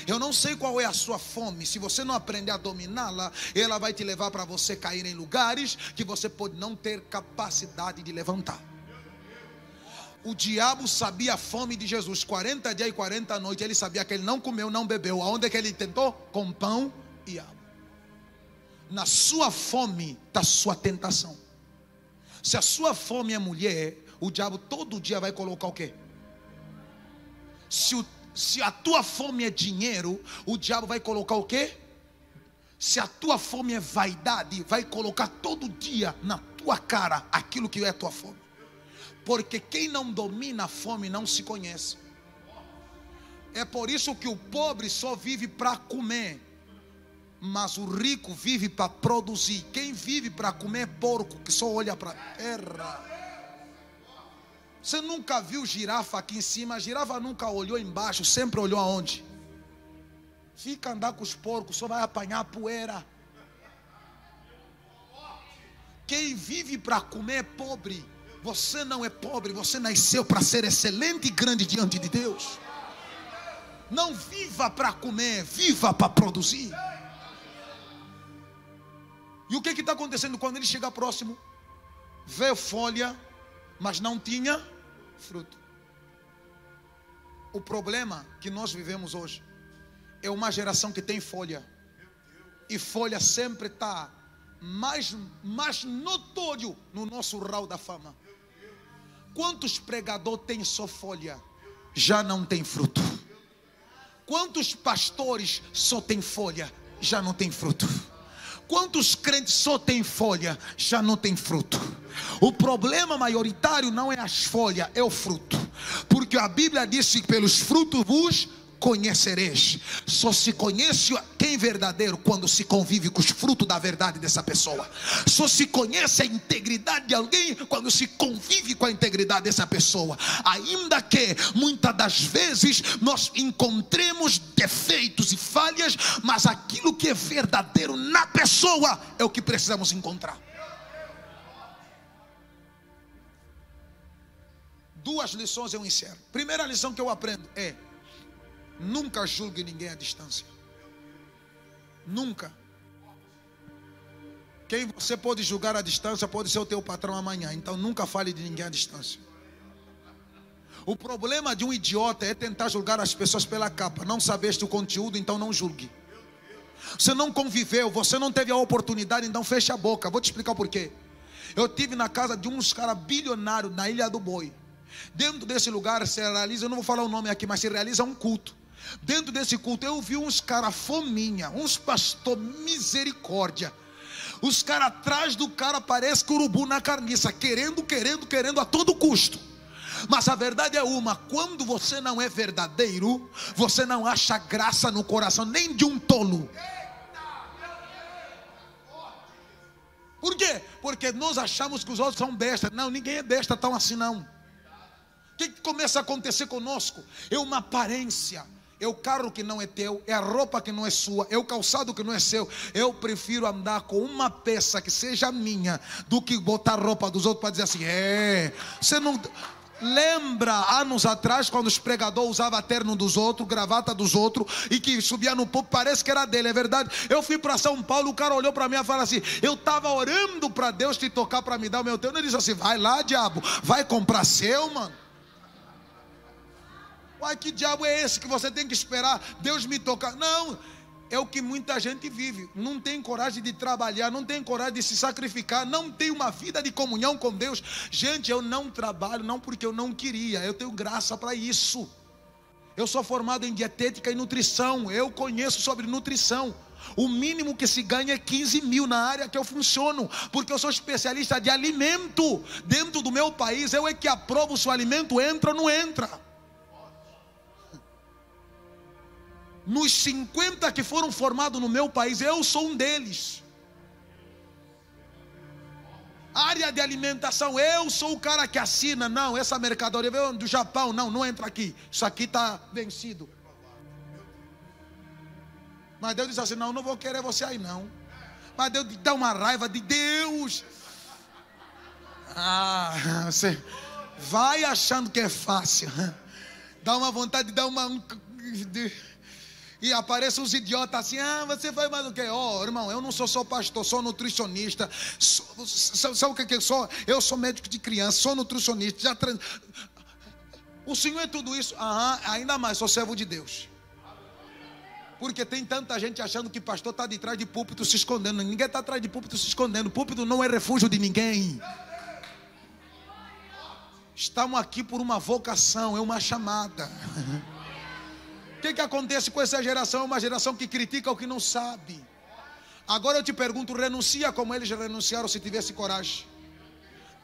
Eu não sei qual é a sua fome. Se você não aprender a dominá-la, ela vai te levar para você cair em lugares que você pode não ter capacidade de levantar. O diabo sabia a fome de Jesus, 40 dias e 40 noites. Ele sabia que ele não comeu, não bebeu. Aonde é que ele tentou? Com pão e água. Na sua fome está a sua tentação. Se a sua fome é mulher, o diabo todo dia vai colocar o quê? Se a tua fome é dinheiro, o diabo vai colocar o quê? Se a tua fome é vaidade, vai colocar todo dia na tua cara aquilo que é a tua fome. Porque quem não domina a fome não se conhece. É por isso que o pobre só vive para comer, mas o rico vive para produzir. Quem vive para comer é porco, que só olha para a terra. Você nunca viu girafa aqui em cima? A girafa nunca olhou embaixo, sempre olhou aonde? Fica andar com os porcos, só vai apanhar a poeira. Quem vive para comer é pobre. Você não é pobre, você nasceu para ser excelente e grande diante de Deus. Não viva para comer, viva para produzir. E o que está acontecendo quando ele chega próximo? Vê folha, mas não tinha fruto. O problema que nós vivemos hoje é uma geração que tem folha. E folha sempre está mais notório no nosso hall da fama. Quantos pregadores têm só folha? Já não tem fruto. Quantos pastores só tem folha? Já não tem fruto. Quantos crentes só tem folha? Já não tem fruto. O problema maioritário não é as folhas, é o fruto. Porque a Bíblia diz que pelos frutos vos conhecereis. Só se conhece quem é verdadeiro quando se convive com os frutos da verdade dessa pessoa. Só se conhece a integridade de alguém quando se convive com a integridade dessa pessoa. Ainda que muitas das vezes nós encontremos defeitos e falhas, mas aquilo que é verdadeiro na pessoa é o que precisamos encontrar. Duas lições eu encerro. Primeira lição que eu aprendo é: nunca julgue ninguém à distância. Nunca. Quem você pode julgar à distância pode ser o teu patrão amanhã. Então nunca fale de ninguém à distância. O problema de um idiota é tentar julgar as pessoas pela capa. Não sabeste o conteúdo, então não julgue. Você não conviveu, você não teve a oportunidade, então feche a boca. Vou te explicar o porquê. Eu estive na casa de uns caras bilionários na Ilha do Boi. Dentro desse lugar se realiza, eu não vou falar o nome aqui, mas se realiza um culto. Dentro desse culto eu vi uns caras fominha, uns pastor misericórdia. Os caras atrás do cara parece que urubu na carniça, querendo a todo custo. Mas a verdade é uma: quando você não é verdadeiro, você não acha graça no coração nem de um tolo. Por quê? Porque nós achamos que os outros são bestas. Não, ninguém é besta tão assim não. O que começa a acontecer conosco? É uma aparência. É o carro que não é teu, é a roupa que não é sua, é o calçado que não é seu. Eu prefiro andar com uma peça que seja minha do que botar roupa dos outros para dizer assim: você não lembra anos atrás quando os pregadores usavam terno dos outros, gravata dos outros, e que subia no púlpito, parece que era dele, é verdade. Eu fui para São Paulo, o cara olhou para mim e falou assim: eu estava orando para Deus te tocar para me dar o meu terno. Ele disse assim: vai lá, diabo, vai comprar seu, mano. Uai, que diabo é esse que você tem que esperar Deus me tocar? Não, é o que muita gente vive. Não tem coragem de trabalhar, não tem coragem de se sacrificar, não tem uma vida de comunhão com Deus. Gente, eu não trabalho não porque eu não queria, eu tenho graça para isso. Eu sou formado em dietética e nutrição, eu conheço sobre nutrição. O mínimo que se ganha é 15 mil na área que eu funciono, porque eu sou especialista de alimento. Dentro do meu país, eu é que aprovo se o alimento entra ou não entra. Nos 50 que foram formados no meu país, eu sou um deles. Área de alimentação, eu sou o cara que assina. Não, essa mercadoria veio do Japão, não entra aqui. Isso aqui está vencido. Mas Deus diz assim: não vou querer você aí não. Mas Deus dá uma raiva de Deus. Você vai achando que é fácil. Dá uma vontade de dar uma... E aparecem os idiotas assim: você faz mais o quê? Irmão, eu não sou só pastor, sou nutricionista. Sabe o que eu sou? Eu sou médico de criança, sou nutricionista. O Senhor é tudo isso? Ainda mais, sou servo de Deus. Porque tem tanta gente achando que pastor está de trás de púlpito se escondendo. Ninguém está atrás de púlpito se escondendo. Púlpito não é refúgio de ninguém. Estamos aqui por uma vocação, é uma chamada. O que acontece com essa geração? É uma geração que critica o que não sabe. Agora eu te pergunto: renuncia como eles renunciaram se tivesse coragem?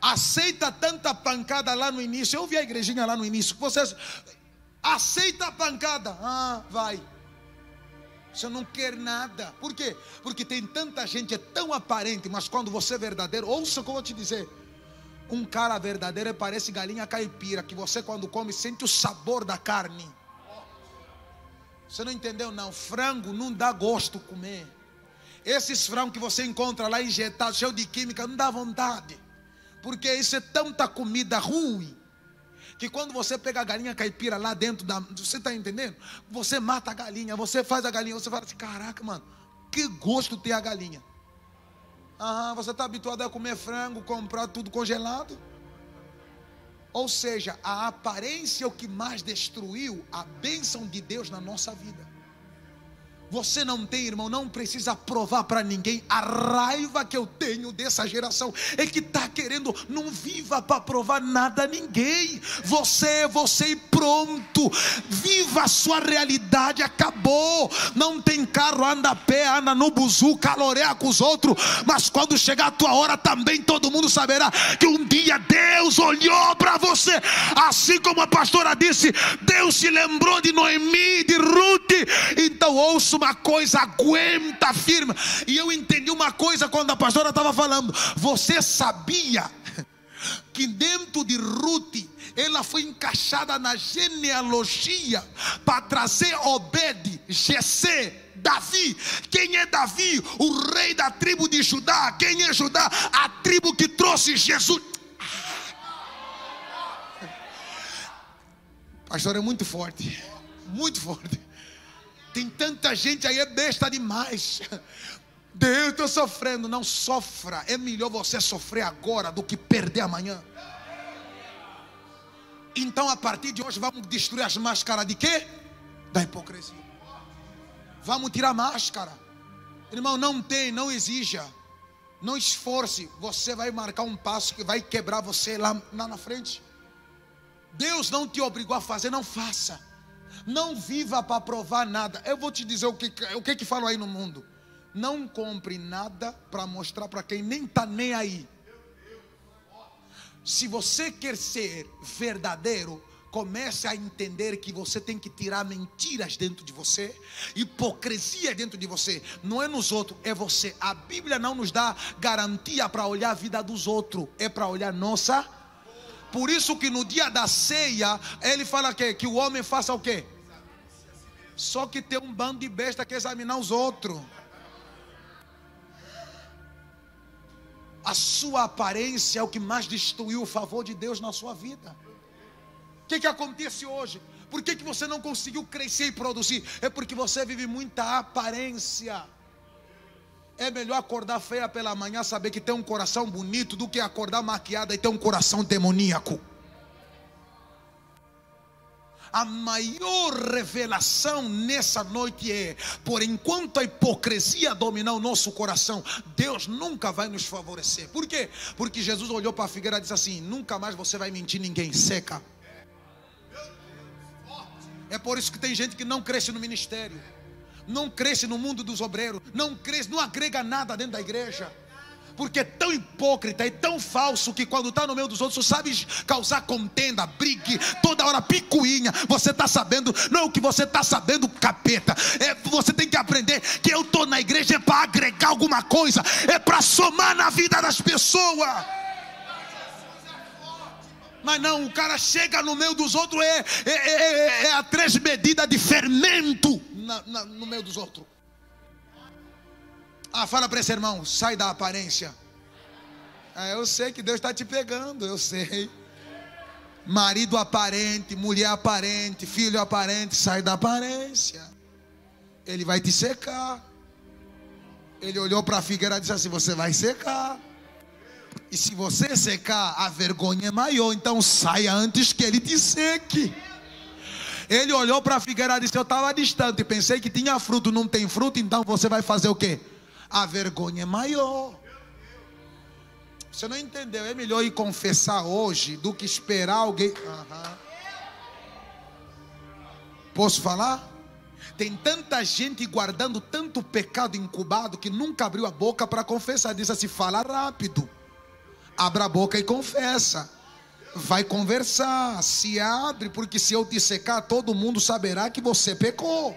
Aceita tanta pancada lá no início. Eu vi a igrejinha lá no início. Vocês aceita a pancada. Vai. Você não quer nada. Por quê? Porque tem tanta gente, é tão aparente, mas quando você é verdadeiro, ouça o que eu vou te dizer. Um cara verdadeiro parece galinha caipira, que você quando come sente o sabor da carne. Você não entendeu não? Frango não dá gosto comer. Esses frangos que você encontra lá injetados, cheio de química, não dá vontade. Porque isso é tanta comida ruim, que quando você pega a galinha caipira lá dentro da... Você está entendendo? Você mata a galinha, você faz a galinha, você fala assim: caraca, mano, que gosto tem a galinha. Você está habituado a comer frango, comprar tudo congelado. Ou seja, a aparência é o que mais destruiu a bênção de Deus na nossa vida. Você não tem, irmão, não precisa provar para ninguém. A raiva que eu tenho dessa geração é que está querendo, não viva para provar nada a ninguém. Você e pronto. Viva a sua realidade, acabou. Não tem carro, anda a pé, anda no buzu, caloreia com os outros. Mas quando chegar a tua hora também todo mundo saberá que um dia Deus olhou para você. Assim como a pastora disse, Deus se lembrou de Noemi, de Ruth. Então ouça uma coisa, aguenta firme. E eu entendi uma coisa quando a pastora estava falando. Você sabia que dentro de Ruth ela foi encaixada na genealogia para trazer Obed, Jessé, Davi? Quem é Davi? O rei da tribo de Judá. Quem é Judá? A tribo que trouxe Jesus. Pastor, é muito forte, muito forte. Tem tanta gente aí, é besta demais. Deus, estou sofrendo. Não sofra. É melhor você sofrer agora do que perder amanhã. Então a partir de hoje vamos destruir as máscaras de quê? Da hipocrisia. Vamos tirar a máscara. Irmão, não exija, não esforce. Você vai marcar um passo que vai quebrar você lá na frente. Deus não te obrigou a fazer, não faça. Não viva para provar nada. Eu vou te dizer o que falam aí no mundo. Não compre nada para mostrar para quem nem está nem aí. Se você quer ser verdadeiro, comece a entender que você tem que tirar mentiras dentro de você, hipocrisia dentro de você. Não é nos outros, é você. A Bíblia não nos dá garantia para olhar a vida dos outros, é para olhar nossa. Por isso que no dia da ceia, ele fala que o homem faça o quê? Só que tem um bando de besta que examinar os outros. A sua aparência é o que mais destruiu o favor de Deus na sua vida. O que acontece hoje? Por que você não conseguiu crescer e produzir? É porque você vive muita aparência. É melhor acordar feia pela manhã, saber que tem um coração bonito, do que acordar maquiada e ter um coração demoníaco. A maior revelação nessa noite é: por enquanto a hipocrisia dominar o nosso coração, Deus nunca vai nos favorecer. Por quê? Porque Jesus olhou para a figueira e disse assim: nunca mais você vai mentir ninguém, seca. É por isso que tem gente que não cresce no ministério, não cresce no mundo dos obreiros, não cresce, não agrega nada dentro da igreja, porque é tão hipócrita e tão falso que quando está no meio dos outros sabe causar contenda, brigue, toda hora picuinha. Você está sabendo, não é o que você está sabendo, capeta. Você tem que aprender que eu estou na igreja é para agregar alguma coisa, é para somar na vida das pessoas. Mas não, o cara chega no meio dos outros, é a 3 medidas de fermento no meio dos outros. Fala para esse irmão: sai da aparência. Eu sei que Deus está te pegando, eu sei. Marido aparente, mulher aparente, filho aparente, sai da aparência. Ele vai te secar. Ele olhou para a figueira e disse assim: você vai secar. E se você secar, a vergonha é maior. Então saia antes que ele te seque. Ele olhou para a figueira e disse: eu estava distante, pensei que tinha fruto, não tem fruto, então você vai fazer o quê? A vergonha é maior. Você não entendeu? É melhor ir confessar hoje do que esperar alguém. Posso falar? Tem tanta gente guardando tanto pecado incubado que nunca abriu a boca para confessar. Diz assim: fala rápido, abra a boca e confessa. Vai conversar, se abre, porque se eu te secar, todo mundo saberá que você pecou.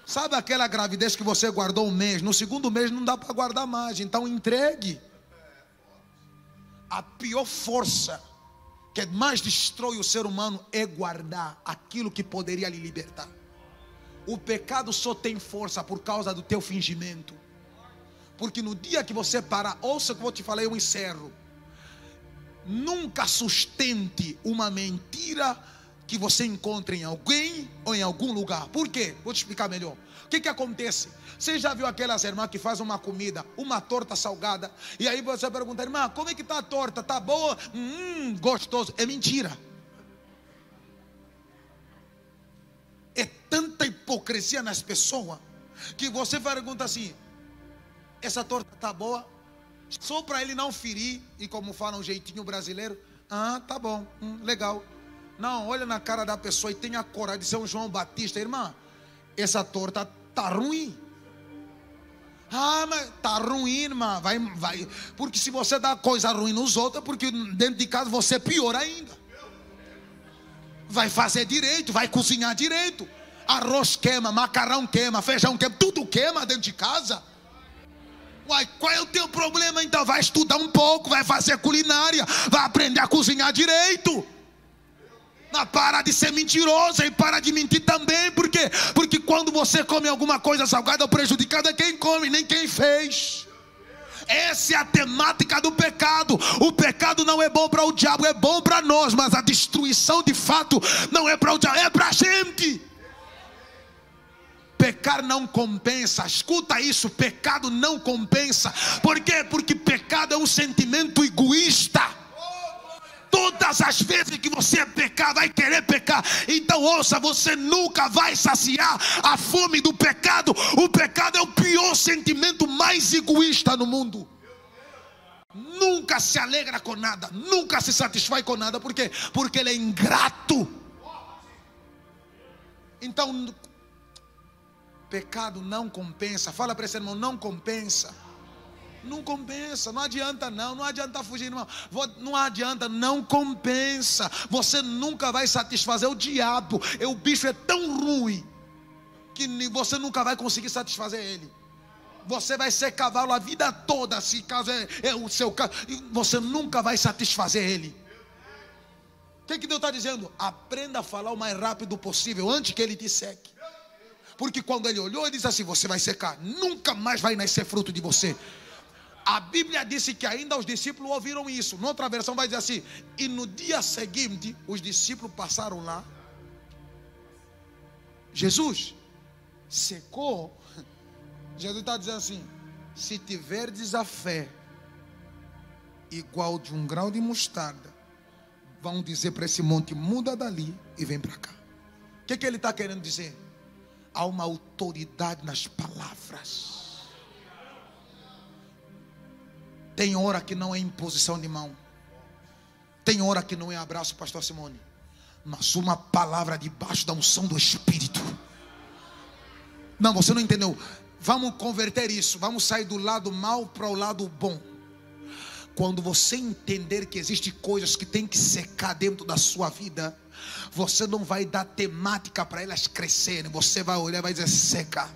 Sabe aquela gravidez que você guardou 1 mês? No segundo mês não dá para guardar mais, então entregue. A pior força que mais destrói o ser humano é guardar aquilo que poderia lhe libertar. O pecado só tem força por causa do teu fingimento. Porque no dia que você parar, ouça o que eu vou te falar, eu encerro. Nunca sustente uma mentira que você encontra em alguém ou em algum lugar. Por quê? Vou te explicar melhor. O que acontece? Você já viu aquelas irmãs que fazem uma comida, uma torta salgada, e aí você pergunta: irmã, como é que está a torta? Está boa? Gostoso. É mentira. É tanta hipocrisia nas pessoas que você pergunta assim: essa torta está boa? Só para ele não ferir, e como fala um jeitinho brasileiro: tá bom, legal. Não, olha na cara da pessoa e tenha coragem de ser um João Batista: irmã, essa torta está ruim. Mas está ruim, irmã. Vai. Porque se você dá coisa ruim nos outros, porque dentro de casa você é pior ainda. Vai fazer direito, vai cozinhar direito. Arroz queima, macarrão queima, feijão queima, tudo queima dentro de casa. Uai, qual é o teu problema então? Vai estudar um pouco, vai fazer culinária, vai aprender a cozinhar direito. Não, para de ser mentirosa e para de mentir também. Por quê? Porque quando você come alguma coisa salgada, o prejudicado é quem come, nem quem fez. Essa é a temática do pecado. O pecado não é bom para o diabo, é bom para nós. Mas a destruição de fato não é para o diabo, é para a gente. Pecar não compensa. Escuta isso: pecado não compensa. Por quê? Porque pecado é um sentimento egoísta. Todas as vezes que você pecar, vai querer pecar. Então ouça, você nunca vai saciar a fome do pecado. O pecado é o pior sentimento mais egoísta no mundo. Nunca se alegra com nada, nunca se satisfaz com nada. Por quê? Porque ele é ingrato. Então, Pecado não compensa. Fala para esse irmão, não compensa. Não compensa, não adianta não adianta fugir, irmão. Não adianta, não compensa. Você nunca vai satisfazer o diabo. O bicho é tão ruim que você nunca vai conseguir satisfazer ele. Você vai ser cavalo a vida toda, se caso é o seu caso, você nunca vai satisfazer ele. O que Deus está dizendo? Aprenda a falar o mais rápido possível, antes que ele te seque. Porque quando ele olhou, ele disse assim: você vai secar, nunca mais vai nascer fruto de você. A Bíblia disse que ainda os discípulos ouviram isso. Noutra versão vai dizer assim: e no dia seguinte, os discípulos passaram lá. Jesus secou. Jesus está dizendo assim: se tiverdes a fé igual de um grão de mostarda, vão dizer para esse monte: muda dali e vem para cá. O que ele está querendo dizer? Há uma autoridade nas palavras. Tem hora que não é imposição de mão, tem hora que não é abraço, pastor Simone, mas uma palavra debaixo da unção do Espírito. Não, você não entendeu. Vamos converter isso, vamos sair do lado mal para o lado bom. Quando você entender que existem coisas que tem que secar dentro da sua vida, você não vai dar temática para elas crescerem. Você vai olhar e vai dizer: seca.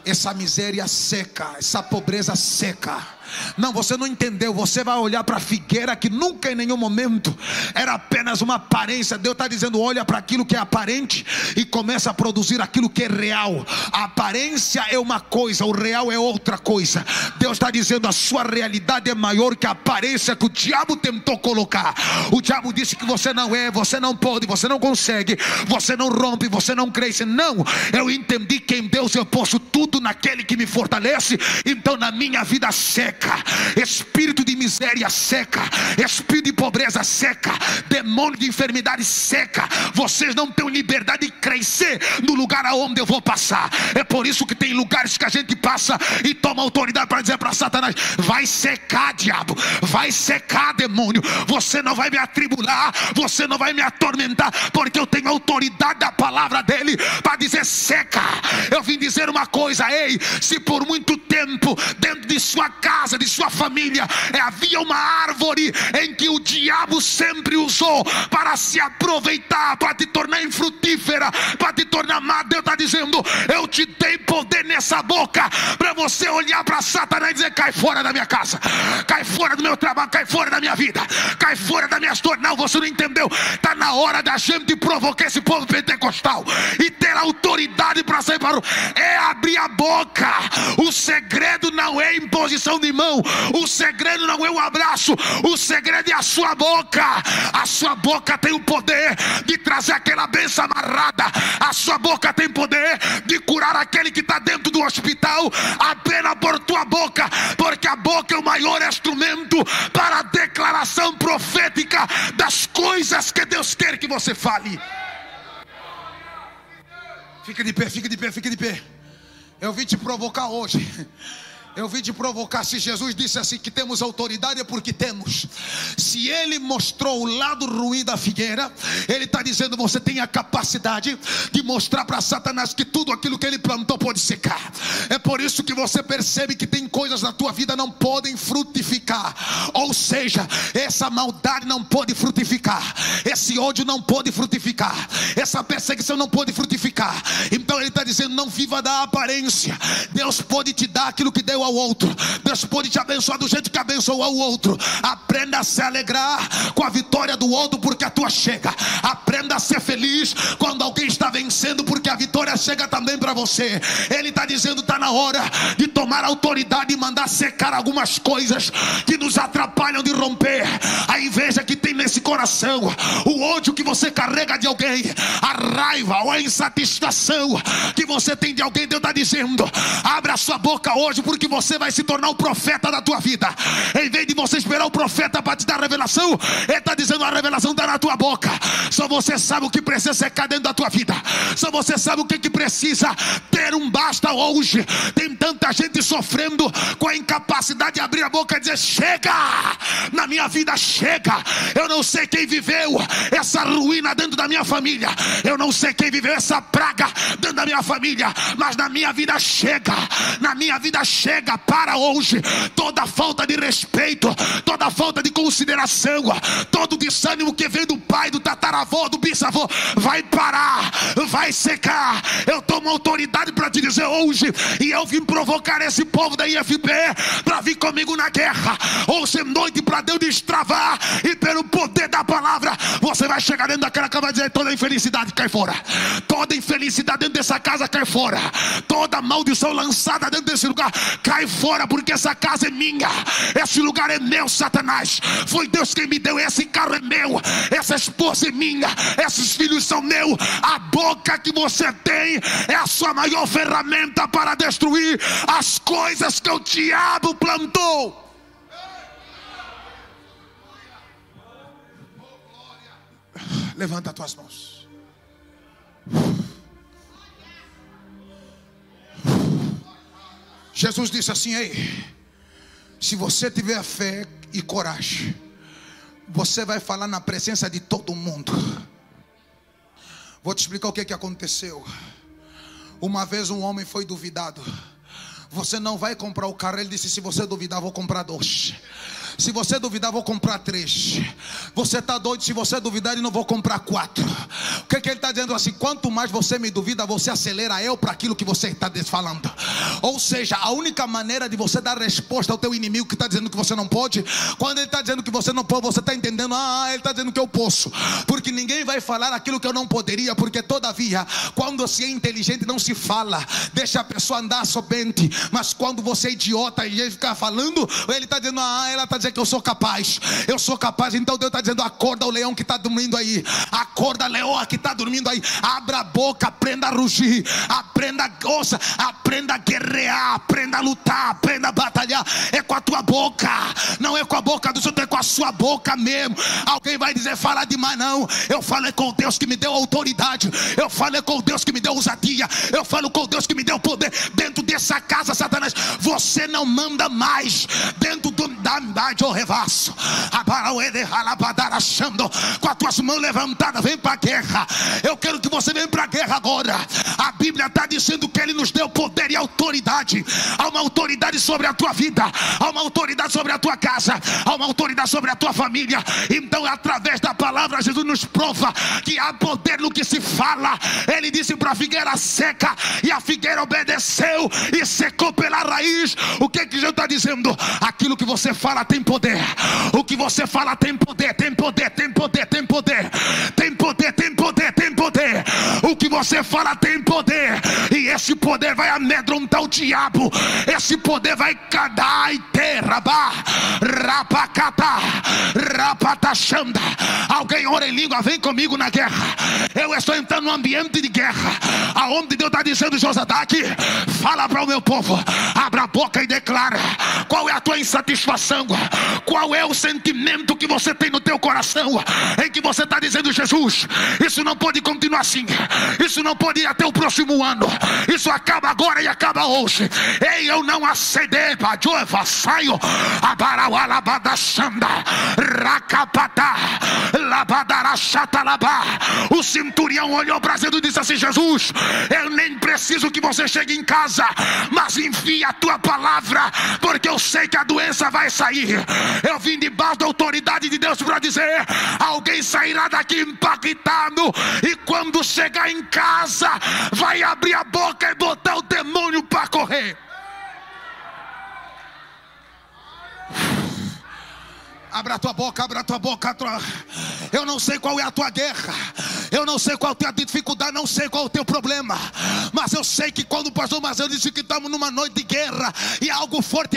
Essa miséria seca, essa pobreza seca. Não, você não entendeu. Você vai olhar para a figueira que nunca em nenhum momento era apenas uma aparência. Deus está dizendo: olha para aquilo que é aparente e começa a produzir aquilo que é real. A aparência é uma coisa, o real é outra coisa. Deus está dizendo: a sua realidade é maior que a aparência que o diabo tentou colocar. O diabo disse que você não é, você não pode, você não consegue, você não rompe, você não cresce. Não, eu entendi que em Deus eu posso tudo naquele que me fortalece. Então na minha vida seca, espírito de miséria seca, espírito de pobreza seca, demônio de enfermidade seca. Vocês não têm liberdade de crescer no lugar aonde eu vou passar. É por isso que tem lugares que a gente passa e toma autoridade para dizer para Satanás: vai secar, diabo, vai secar, demônio. Você não vai me atribular, você não vai me atormentar, porque eu tenho autoridade da palavra dele para dizer: seca. Eu vim dizer uma coisa: ei, se por muito tempo dentro de sua casa, de sua família, havia uma árvore em que o diabo sempre usou para se aproveitar, para te tornar infrutífera, para te tornar má, Deus está dizendo: eu te dei poder nessa boca para você olhar para Satanás e dizer: cai fora da minha casa, cai fora do meu trabalho, cai fora da minha vida, cai fora da minha história. Não, você não entendeu. Está na hora da gente provocar esse povo pentecostal e ter autoridade para sair para o... é abrir a boca. O segredo não é imposição de mão, o segredo não é um abraço, o segredo é a sua boca. A sua boca tem o poder de trazer aquela bênção amarrada. A sua boca tem poder de curar aquele que está dentro do hospital, apenas por tua boca, porque a boca é o maior instrumento para a declaração profética das coisas que Deus quer que você fale. Fica de pé, fica de pé, fica de pé. Eu vim te provocar hoje. Eu vim te provocar. Se Jesus disse assim que temos autoridade, é porque temos. Se ele mostrou o lado ruim da figueira, ele está dizendo: você tem a capacidade de mostrar para Satanás que tudo aquilo que ele plantou pode secar. É por isso que você percebe que tem coisas na tua vida que não podem frutificar. Ou seja, essa maldade não pode frutificar, esse ódio não pode frutificar, essa perseguição não pode frutificar. Então ele está dizendo: não viva da aparência. Deus pode te dar aquilo que deu ao outro, Deus pode te abençoar do jeito que abençoou ao outro. Aprenda a se alegrar com a vitória do outro, porque a tua chega. Aprenda a ser feliz quando alguém está vencendo, porque a vitória chega também para você. Ele está dizendo: está na hora de tomar autoridade e mandar secar algumas coisas que nos atrapalham de romper. A inveja que tem nesse coração, o ódio que você carrega de alguém, a raiva ou a insatisfação que você tem de alguém. Deus está dizendo: abra a sua boca hoje, porque você vai se tornar o profeta da tua vida. Em vez de você esperar o profeta para te dar a revelação, ele está dizendo: a revelação está na tua boca. Só você sabe o que precisa secar dentro da tua vida. Só você sabe o que precisa ter um basta hoje. Tem tanta gente sofrendo com a incapacidade de abrir a boca e dizer: chega, na minha vida chega. Eu não sei sei quem viveu essa ruína dentro da minha família, eu não sei quem viveu essa praga dentro da minha família, mas na minha vida chega, para hoje, toda falta de respeito, toda falta de consideração, todo desânimo que vem do pai, do tataravô, do bisavô, vai parar, vai secar. Eu tomo autoridade para te dizer hoje, e eu vim provocar esse povo da IFP para vir comigo na guerra. Hoje é noite para Deus destravar, e pelo poder da palavra, você vai chegar dentro daquela cama e dizer: toda infelicidade cai fora, toda infelicidade dentro dessa casa cai fora, toda maldição lançada dentro desse lugar cai fora, porque essa casa é minha, esse lugar é meu. Satanás, foi Deus quem me deu, esse carro é meu, essa esposa é minha, esses filhos são meus. A boca que você tem é a sua maior ferramenta para destruir as coisas que o diabo plantou. Levanta as tuas mãos. Jesus disse assim: ei, se você tiver fé e coragem, você vai falar na presença de todo mundo. Vou te explicar o que aconteceu. Uma vez um homem foi duvidado: você não vai comprar o carro. Ele disse: se você duvidar, vou comprar 2. Se você duvidar, vou comprar 3. Você está doido? Se você duvidar, eu não vou comprar 4. O que ele está dizendo assim? Quanto mais você me duvida, você acelera eu para aquilo que você está falando. Ou seja, a única maneira de você dar resposta ao teu inimigo que está dizendo que você não pode, quando ele está dizendo que você não pode, você está entendendo: ele está dizendo que eu posso. Porque ninguém vai falar aquilo que eu não poderia. Porque todavia, quando você é inteligente, não se fala, deixa a pessoa andar somente. Mas quando você é idiota e ele fica falando, ele está dizendo: ela está dizendo que eu sou capaz, eu sou capaz. Então Deus está dizendo: acorda o leão que está dormindo aí, acorda a leoa que está dormindo aí, abra a boca, aprenda a rugir, aprenda a ouça, aprenda a guerrear, aprenda a lutar, aprenda a batalhar. É com a tua boca, não é com a boca dos outros, é com a sua boca mesmo. Alguém vai dizer: fala demais. Não, eu falo com o Deus que me deu autoridade, eu falo com o Deus que me deu ousadia, eu falo com o Deus que me deu poder. Dentro dessa casa, Satanás, você não manda mais. Dentro da amizade ou revasso, com as tuas mãos levantadas, vem para a guerra. Eu quero que você venha para a guerra agora. A Bíblia está dizendo que Ele nos deu poder e autoridade. Há uma autoridade sobre a tua vida, há uma autoridade sobre a tua casa, há uma autoridade sobre a tua família. Então, através da palavra, Jesus nos prova que há poder no que se fala. Ele disse para a figueira seca, e a figueira obedeceu e secou pela raiz. O que Jesus está dizendo? Aquilo que você fala tem poder. O que você fala tem poder, tem poder, tem poder, tem poder, tem poder, tem poder, tem poder. O que você fala tem poder, e esse poder vai amedrontar o diabo. Esse poder vai cadar e ter rabá, rapacata, rapatachanda. Alguém ora em língua, vem comigo na guerra. Eu estou entrando num ambiente de guerra, aonde Deus está dizendo: Josadaque, fala para o meu povo, abra a boca e declara. Qual é a tua insatisfação? Qual é o sentimento que você tem no teu coração, em que você está dizendo: Jesus, isso não pode continuar assim, isso não pode ir até o próximo ano, isso acaba agora e acaba hoje. Ei, eu não acedei, saio, o centurião olhou para Jesus e disse assim: Jesus, eu nem preciso que você chegue em casa, mas envie a tua palavra, porque eu sei que a doença vai sair. Eu vim debaixo da autoridade de Deus para dizer: alguém sairá daqui impactado, e quando chegar em casa vai abrir a boca e botar o demônio para correr. Abra a tua boca, abra a tua boca. Eu não sei qual é a tua guerra, eu não sei qual é a tua dificuldade, não sei qual é o teu problema, mas eu sei que quando o pastor Marcelo disse que estamos numa noite de guerra, e é algo forte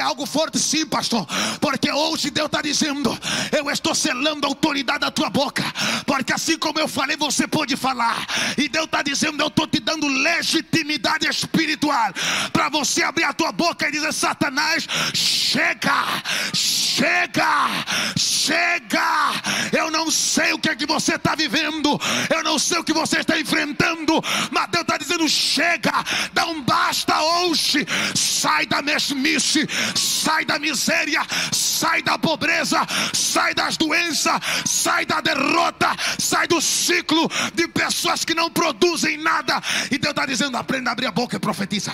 sim, pastor, porque hoje Deus está dizendo: eu estou selando a autoridade da tua boca, porque assim como eu falei, você pode falar. E Deus está dizendo: eu estou te dando legitimidade espiritual para você abrir a tua boca e dizer: Satanás, chega, chega, chega. Eu não sei o que é que você está vivendo, eu não sei o que você está enfrentando, mas Deus está dizendo: dizendo: chega, não basta hoje. Sai da mesmice, sai da miséria, sai da pobreza, sai das doenças, sai da derrota, sai do ciclo de pessoas que não produzem nada. E Deus está dizendo: aprenda a abrir a boca e profetiza.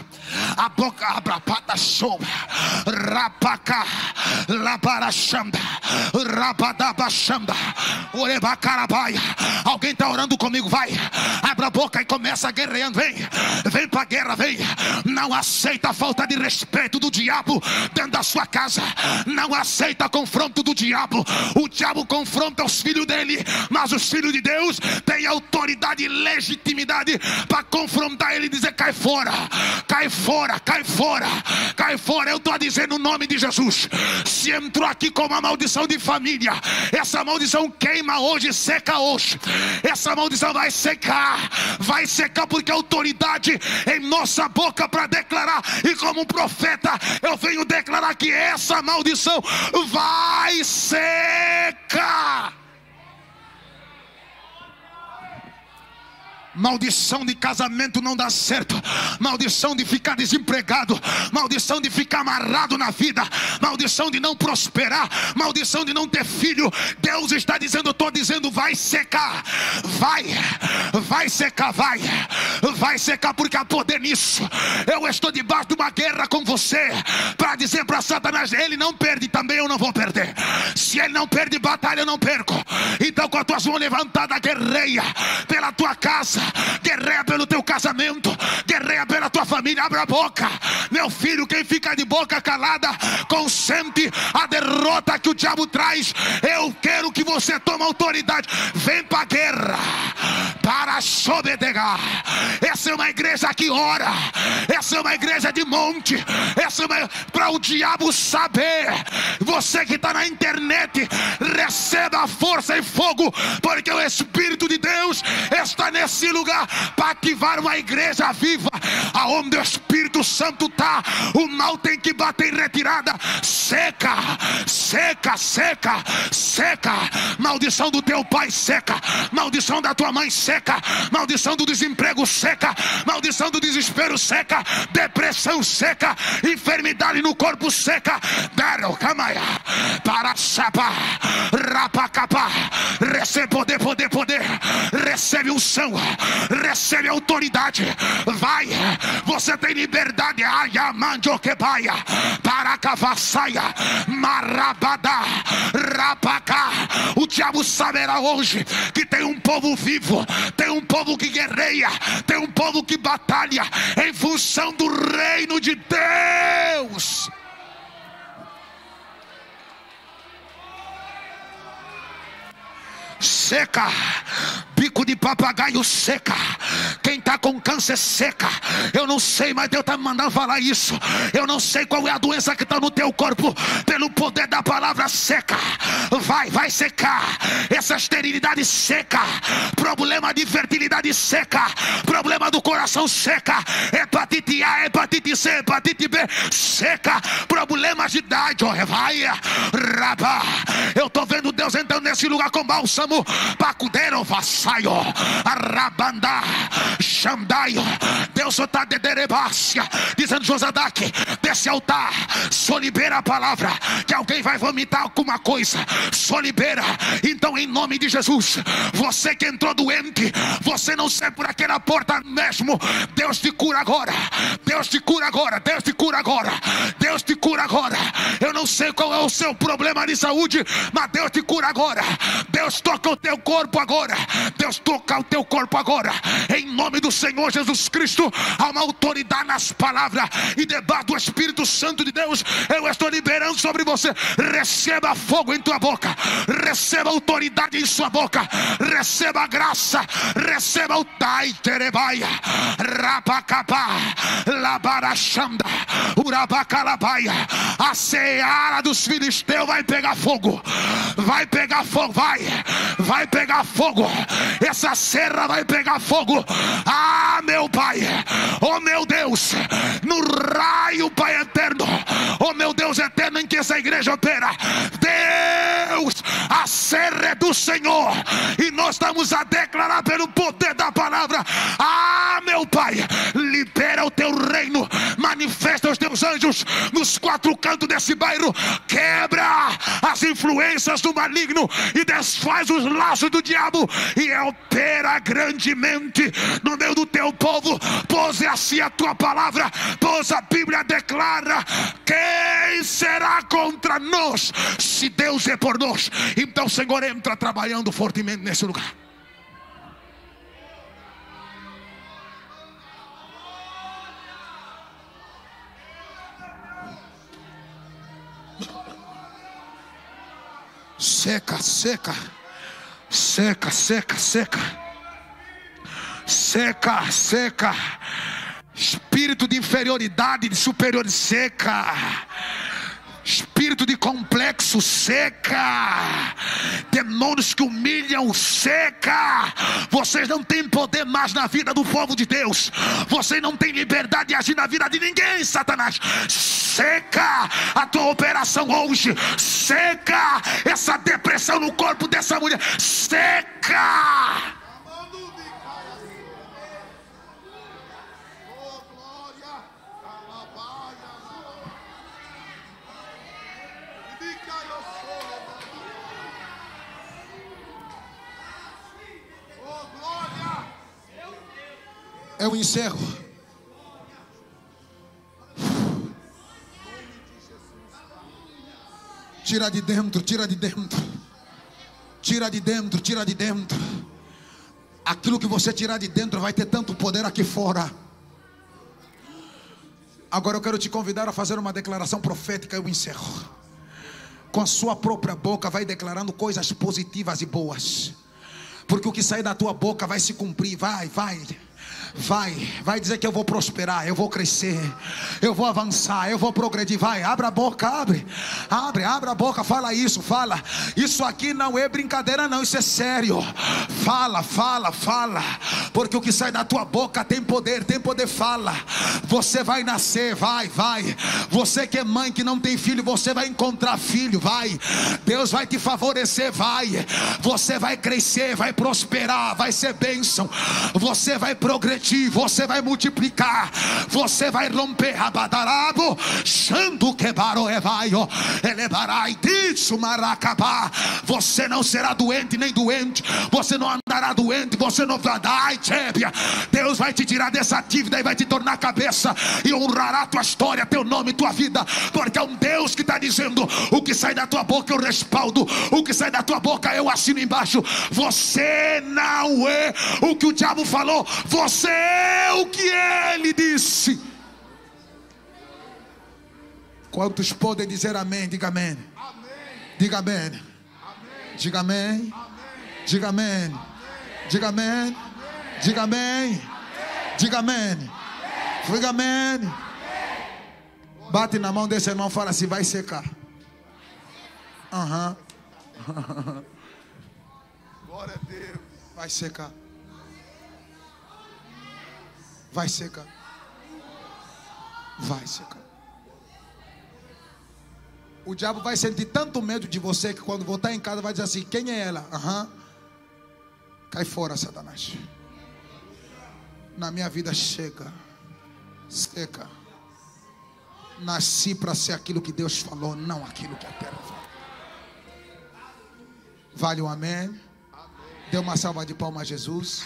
A boca abra, a pata show, rapaka, labarachanda, rabadabachanda, orebacarabaia. Alguém está orando comigo? Vai, abra a boca e começa guerreando. Vem para a guerra, vem. Não aceita a falta de respeito do diabo dentro da sua casa. Não aceita confronto do diabo. O diabo confronta os filhos dele, mas os filhos de Deus têm autoridade e legitimidade para confrontar ele e dizer: cai fora, cai fora, cai fora, cai fora. Eu estou dizendo o nome de Jesus. Se entrou aqui com uma maldição de família, essa maldição queima hoje, seca hoje. Essa maldição vai secar, porque a autoridade em nossa boca para declarar. E como profeta eu venho declarar que essa maldição vai secar. Maldição de casamento não dá certo, maldição de ficar desempregado, maldição de ficar amarrado na vida, maldição de não prosperar, maldição de não ter filho. Deus está dizendo, eu estou dizendo: vai secar, vai secar, vai secar, porque há poder nisso. Eu estou debaixo de uma guerra com você para dizer para Satanás: ele não perde, também eu não vou perder. Se ele não perde batalha, eu não perco. Então, com as tuas mãos levantadas, guerreia pela tua casa, guerreia pelo teu casamento, guerreia pela tua família. Abra a boca, meu filho. Quem fica de boca calada consente a derrota que o diabo traz. Eu quero que você tome autoridade. Vem para a guerra para sobedegar. Essa é uma igreja que ora, essa é uma igreja de monte, essa é uma para o diabo saber. Você que está na internet, receba força e fogo, porque o Espírito de Deus está nesse lugar para ativar uma igreja viva. Aonde o Espírito Santo está, o mal tem que bater em retirada. Seca, seca, seca, seca. Maldição do teu pai, seca. Maldição da tua mãe, seca. Maldição do desemprego, seca. Maldição do desespero, seca. Depressão, seca. Enfermidade no corpo, seca. Daro, camaia, para chapa, rapacapa. Recebe poder, poder, poder. Recebe unção, recebe autoridade. Vai, você tem liberdade. Ayamanjoquebaia, paracavassaia, marabada, rapacá. O diabo saberá hoje que tem um povo vivo, tem um povo que guerreia, tem um povo que batalha em função do reino de Deus. Seca, bico de papagaio, seca. Quem está com câncer, seca. Eu não sei, mas Deus está me mandando falar isso. Eu não sei qual é a doença que está no teu corpo. Pelo poder da palavra, seca. Vai secar. Essa esterilidade, seca. Problema de fertilidade, seca. Problema do coração, seca. Hepatite A, hepatite C, hepatite B, seca. Problemas de idade, vai, rabá. Eu estou vendo Deus entrando nesse lugar com bálsamo. Pacudeiro, vassaio, arrabandá, xandaio. Deus está de derebácia, dizendo: Josadaque, desse altar, só libera a palavra, que alguém vai vomitar alguma coisa. Só libera. Então, em nome de Jesus, você que entrou doente, você não sai por aquela porta mesmo. Deus te cura agora. Deus te cura agora. Deus te cura agora. Deus te cura agora. Eu não sei qual é o seu problema de saúde, mas Deus te cura agora. Deus toca o teu corpo agora. Deus toca o teu corpo agora. Em nome do Senhor Jesus Cristo, há uma autoridade nas palavras, e debaixo do Espírito Santo de Deus, eu estou liberando sobre você. Receba fogo em tua boca, receba autoridade em sua boca, receba graça, receba o taiterebaia, rapacapá, labarachanda, urabacalabaia. A seara dos filisteus vai pegar fogo, vai pegar fogo, vai pegar fogo. Essa serra vai pegar fogo. Ah, meu Pai, oh meu Deus, no raio, Pai eterno, oh meu Deus eterno, em que essa igreja opera, Deus, a serra é do Senhor, e nós estamos a declarar pelo poder da palavra. Ah, meu Pai, reino, manifesta os teus anjos nos 4 cantos desse bairro, quebra as influências do maligno e desfaz os laços do diabo e opera grandemente no meio do teu povo, pois é assim a tua palavra, pois a Bíblia declara: quem será contra nós se Deus é por nós? Então, Senhor, entra trabalhando fortemente nesse lugar. Seca, seca, seca, seca, seca, seca, seca. Espírito de inferioridade, de superioridade, seca. Espírito de complexo, seca. Demônios que humilham, seca. Vocês não têm poder mais na vida do povo de Deus. Vocês não têm liberdade de agir na vida de ninguém, Satanás. Seca a tua operação hoje. Seca essa depressão no corpo dessa mulher. Seca. Eu encerro. Tira de dentro, tira de dentro. Tira de dentro, tira de dentro. Aquilo que você tirar de dentro vai ter tanto poder aqui fora. Agora eu quero te convidar a fazer uma declaração profética. Eu encerro. Com a sua própria boca vai declarando coisas positivas e boas. Porque o que sai da tua boca vai se cumprir. Vai dizer que eu vou prosperar, eu vou crescer, eu vou avançar, eu vou progredir. Vai, abre a boca, abre a boca, fala isso, fala. Isso aqui não é brincadeira não, isso é sério. Fala, porque o que sai da tua boca tem poder, fala. Você vai nascer, vai. Você que é mãe que não tem filho, você vai encontrar filho, vai. Deus vai te favorecer, vai. Você vai crescer, vai prosperar, vai ser bênção. Você vai progredir, você vai multiplicar, você vai romper. Abadarabo, Xando quebaro evaio, elevarai disso maracabá. Você não será doente nem doente, você não andará doente, você não vai dar. Deus vai te tirar dessa dívida e vai te tornar cabeça e honrará tua história, teu nome, tua vida, porque é um Deus que está dizendo: o que sai da tua boca eu respaldo, o que sai da tua boca eu assino embaixo. Você não é o que o diabo falou, você é o que ele disse. Quantos podem dizer amém? Diga amém. Diga amém. Diga amém. Diga amém. Diga amém. Diga amém. Diga amém. Diga amém. Bate na mão desse irmão e fala assim: vai secar. Glória a Deus. Vai secar. Vai secar. Vai secar. O diabo vai sentir tanto medo de você que quando voltar em casa vai dizer assim: quem é ela? Cai fora, Satanás. Na minha vida chega. Seca. Nasci para ser aquilo que Deus falou, não aquilo que a terra fala. Vale um amém? Dê uma salva de palmas a Jesus.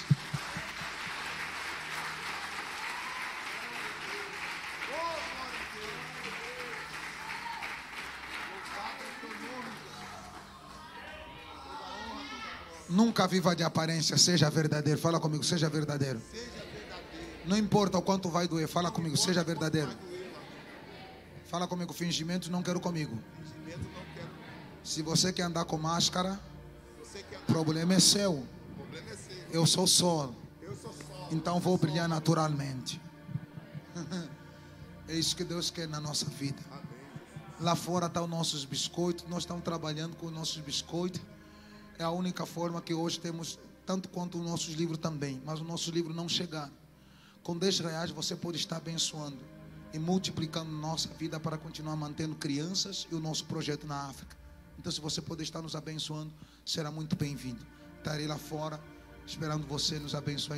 Nunca viva de aparência, seja verdadeiro. Fala comigo, seja verdadeiro. Não importa o quanto vai doer, fala comigo, seja verdadeiro. Fala comigo, fingimento não quero comigo. Se você quer andar com máscara, o problema é seu. Eu sou sol, então vou brilhar naturalmente. É isso que Deus quer na nossa vida. Lá fora estão os nossos biscoitos, nós estamos trabalhando com os nossos biscoitos. É a única forma que hoje temos, tanto quanto os nossos livros também. Mas o nosso livro não chegar. Com 10 reais você pode estar abençoando e multiplicando nossa vida para continuar mantendo crianças e o nosso projeto na África. Então, se você puder estar nos abençoando, será muito bem-vindo. Estarei lá fora esperando você nos abençoar.